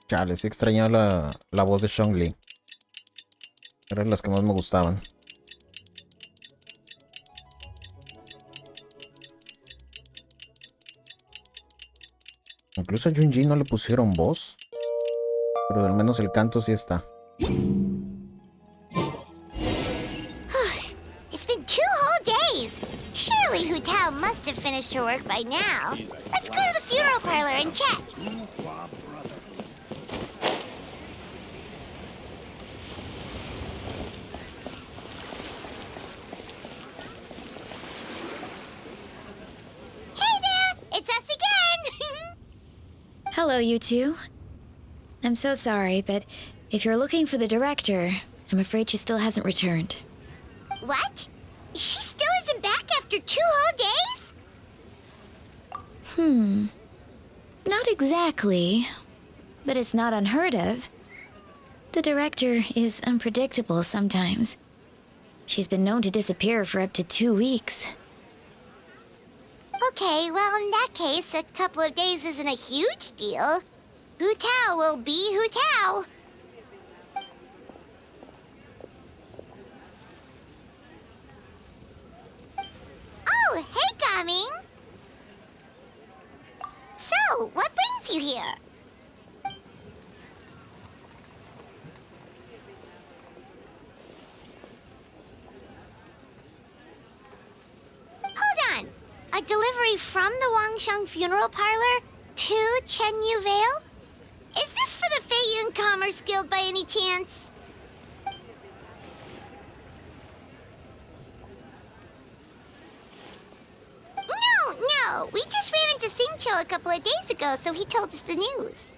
Chale, sí extrañaba la voz de Zhongli. Eran las que más me gustaban. Incluso a Junji no le pusieron voz. Pero al menos el canto sí está. It's been 2 whole days. Surely Hu Tao must have finished her work by now. Let's go to the funeral parlor and check. Hey there! It's us again! Hello, you two. I'm so sorry, but if you're looking for the director, I'm afraid she still hasn't returned. What? She still isn't back after 2 whole days? Not exactly, but it's not unheard of. The director is unpredictable sometimes. She's been known to disappear for up to 2 weeks. Okay, well, in that case, a couple of days isn't a huge deal. Hu Tao will be Hu Tao. Oh, hey, Gaming. So, what brings you here? Hold on. A delivery from the Wangsheng Funeral Parlor to Chenyu Vale? Is this for the Feiyun Commerce Guild by any chance? No. We just ran into Singcho a couple of days ago, so he told us the news.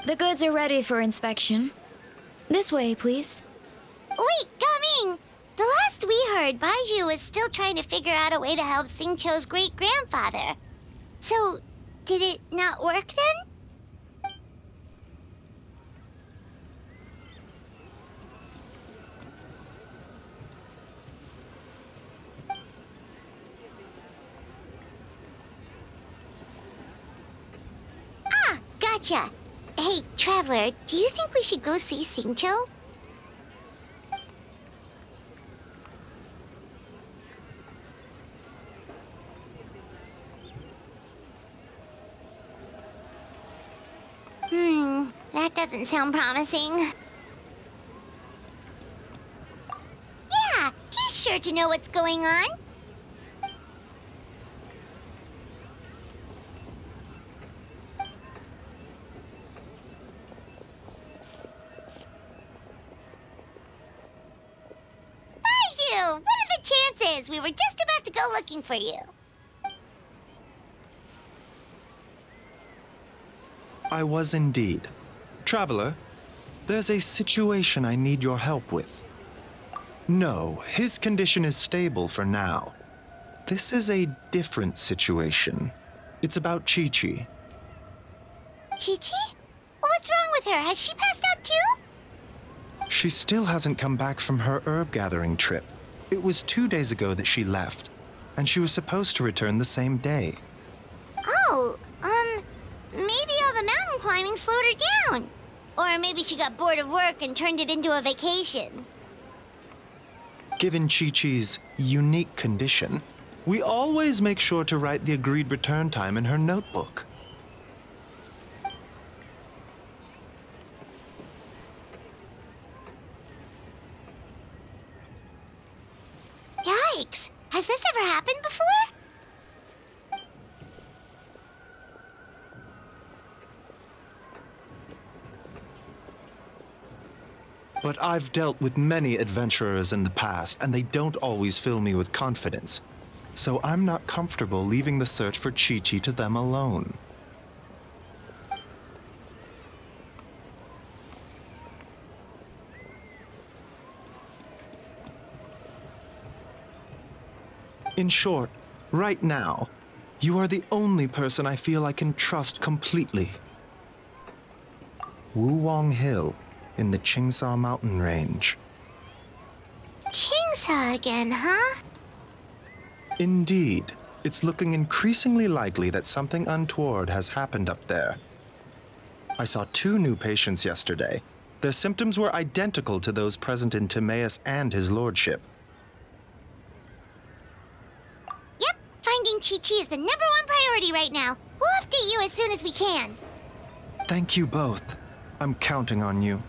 The goods are ready for inspection. This way, please. Wait, Gaming! The last we heard, Baiju was still trying to figure out a way to help Singcho's great-grandfather. So, did it not work then? Ah, gotcha. Hey, Traveler, do you think we should go see Singcho? That doesn't sound promising. Yeah, he's sure to know what's going on. Baiju, what are the chances? We were just about to go looking for you. I was indeed. Traveler, there's a situation I need your help with. No, his condition is stable for now. This is a different situation. It's about Chi-Chi. Chi-Chi? What's wrong with her? Has she passed out too? She still hasn't come back from her herb gathering trip. It was 2 days ago that she left, and she was supposed to return the same day. Oh, maybe all the mountain climbing slowed her down. Or maybe she got bored of work and turned it into a vacation. Given Chi-Chi's unique condition, We always make sure to write the agreed return time in her notebook. Yikes! Has this ever happened before? But I've dealt with many adventurers in the past, and they don't always fill me with confidence. So I'm not comfortable leaving the search for Chi-Chi to them alone. In short, right now, you are the only person I feel I can trust completely. Wuwang Hill, in the Qingsa mountain range. Qingsa again, huh? Indeed. It's looking increasingly likely that something untoward has happened up there. I saw 2 new patients yesterday. Their symptoms were identical to those present in Timaeus and his lordship. Yep, finding Chi-Chi is the #1 priority right now. We'll update you as soon as we can. Thank you both. I'm counting on you.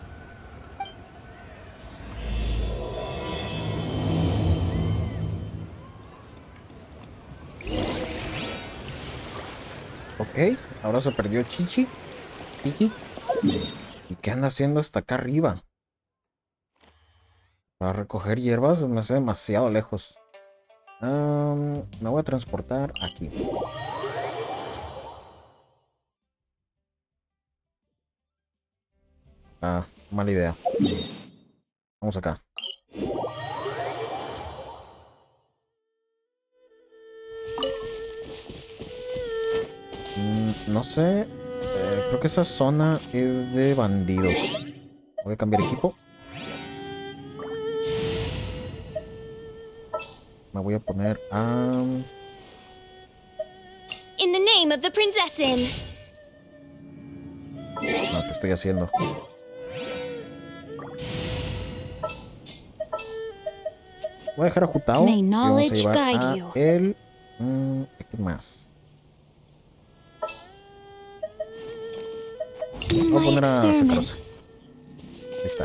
Ok, ahora se perdió Chichi. Chichi. ¿Y qué anda haciendo hasta acá arriba? Para recoger hierbas me hace demasiado lejos. Me voy a transportar aquí. Ah, mala idea. Vamos acá. No sé. Creo que esa zona es de bandidos. Voy a cambiar equipo. Me voy a poner a... In the name of the Prinzessin. No, ¿qué estoy haciendo? Voy a dejar a Jutao. May Y vamos a knowledge llevar guide a you. él. ¿Qué más? Voy a poner a Sacarosa. Ahí está.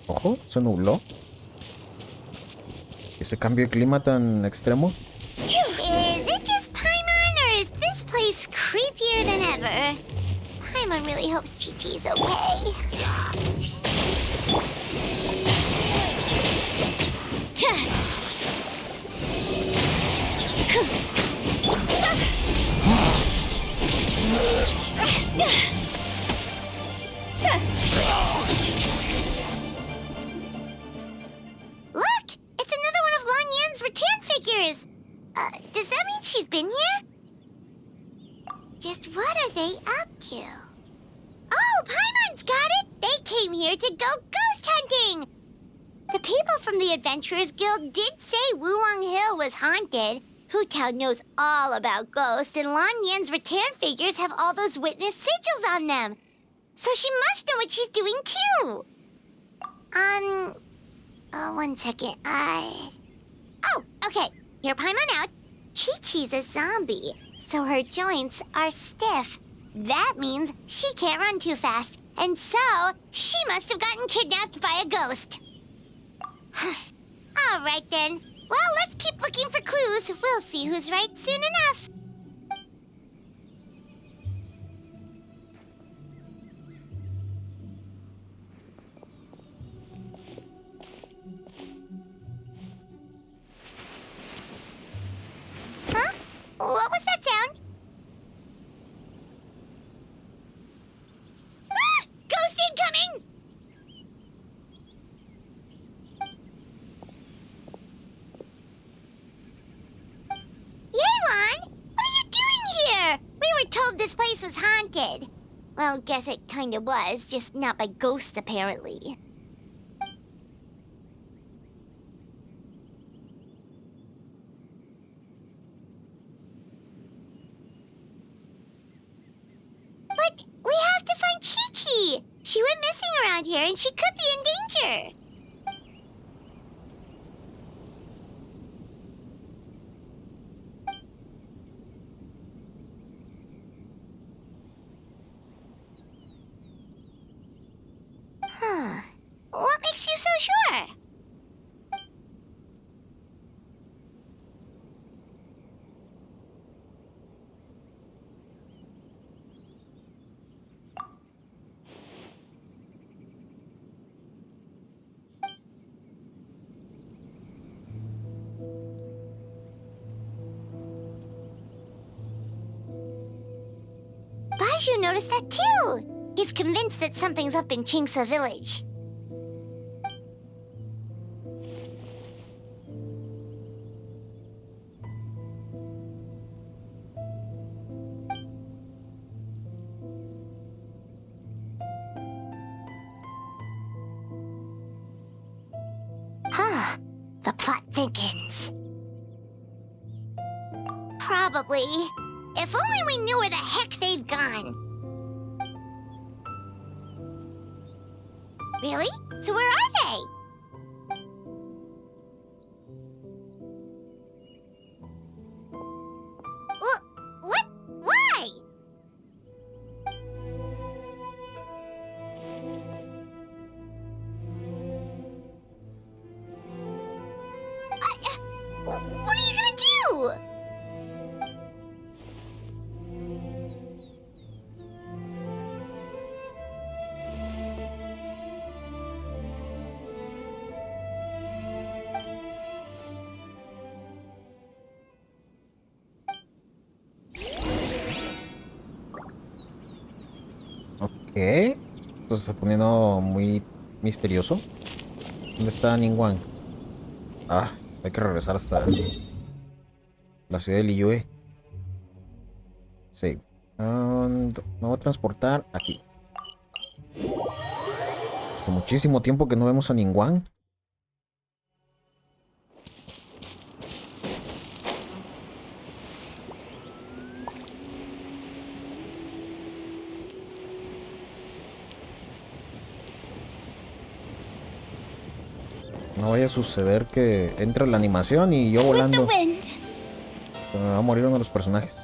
Ojo, se nubló. Ese cambio de clima tan extremo. Is it just Paimon, or is this place creepier than ever? Paimon really hopes Chi-Chi's okay. Look! It's another one of Lan Yan's rattan figures! Does that mean she's been here? Just what are they up to? Oh, Paimon's got it! They came here to go ghost hunting! The people from the Adventurers Guild did say Wuwang Hill was haunted. Hu Tao knows all about ghosts, and Lan Yan's rattan figures have all those witness sigils on them. So she must know what she's doing, too. One second. Oh, okay. Hear Paimon out. Chi-Chi's a zombie, so her joints are stiff. That means she can't run too fast, and so she must have gotten kidnapped by a ghost. All right, then. Well, let's keep looking for clues. We'll see who's right soon enough. Huh? What was that sound? Ah! Ghost incoming! Yelan! What are you doing here? We were told this place was haunted. Well, guess it kinda was, just not by ghosts, apparently. here and she could be in danger. Huh. What makes you so sure? Baiju noticed that too. He's convinced that something's up in Chingsa village. Huh. The plot thickens. Probably. If only we knew where the heck they'd gone. Really? So where are they? What? Why? What are you gonna do? Ok. Esto se está poniendo muy misterioso. ¿Dónde está Ningguang? Ah, hay que regresar hasta la ciudad de Liyue. Sí. Me voy a transportar aquí. Hace muchísimo tiempo que no vemos a Ningguang. No vaya a suceder que entre la animación y yo volando. Se me va a morir uno de los personajes.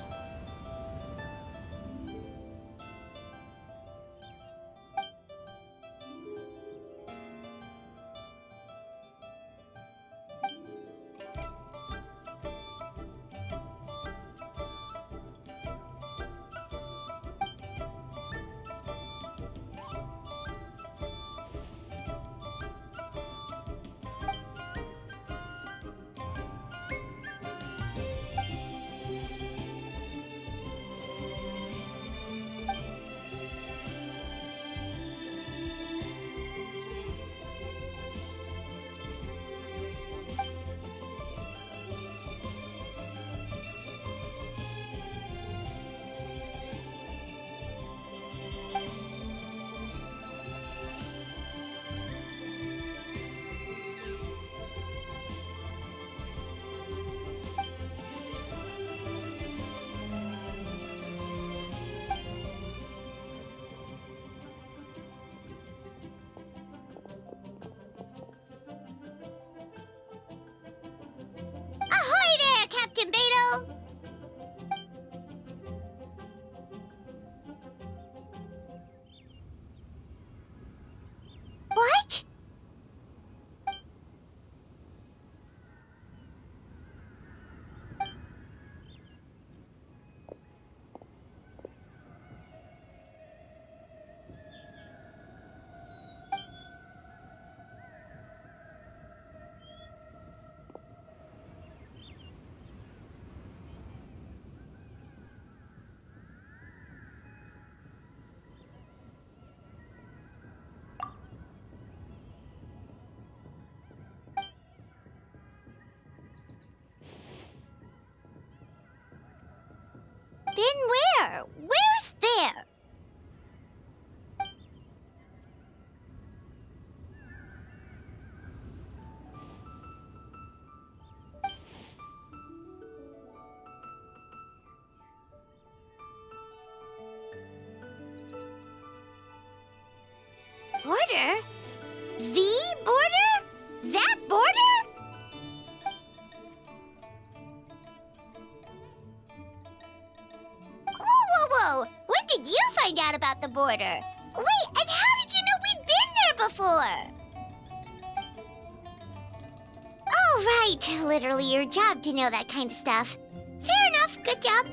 border? The border? That border? Whoa! When did you find out about the border? Wait, and how did you know we'd been there before? Oh, right. Literally your job to know that kind of stuff. Fair enough. Good job.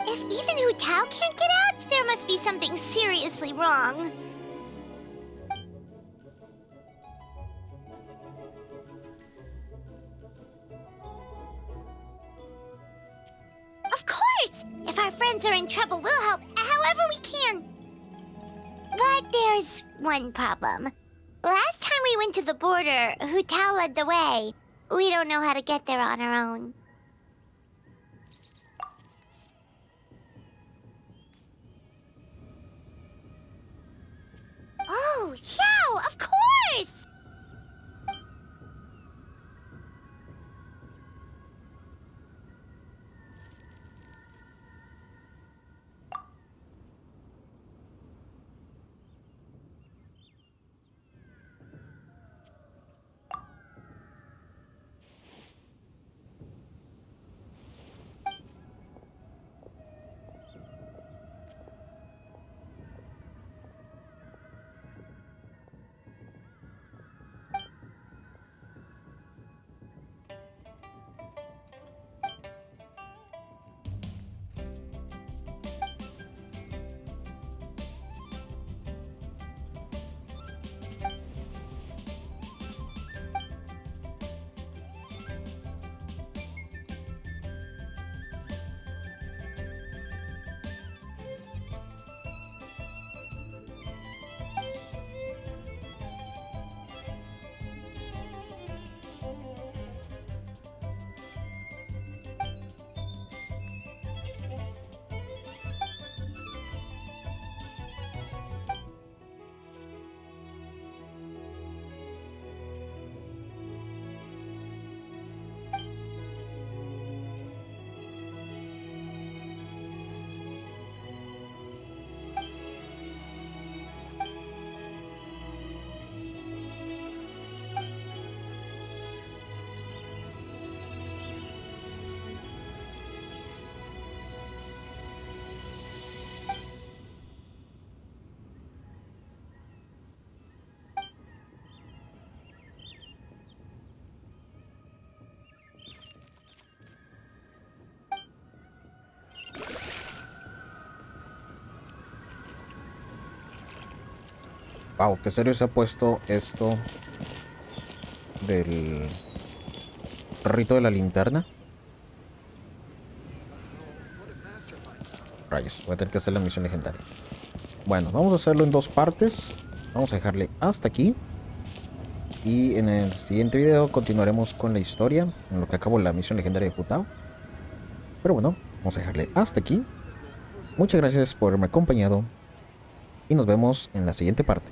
If even Hu Tao can't get out, there must be something seriously wrong. Of course! If our friends are in trouble, we'll help however we can. But there's one problem. Last time we went to the border, Hu Tao led the way. We don't know how to get there on our own. Oh, Xiao, of course! Wow, qué serio se ha puesto esto del rito de la linterna. Rayos, voy a tener que hacer la misión legendaria. Bueno, vamos a hacerlo en dos partes. Vamos a dejarle hasta aquí. Y en el siguiente video continuaremos con la historia, en lo que acabó la misión legendaria de Hu Tao. Pero bueno, vamos a dejarle hasta aquí. Muchas gracias por haberme acompañado. Y nos vemos en la siguiente parte.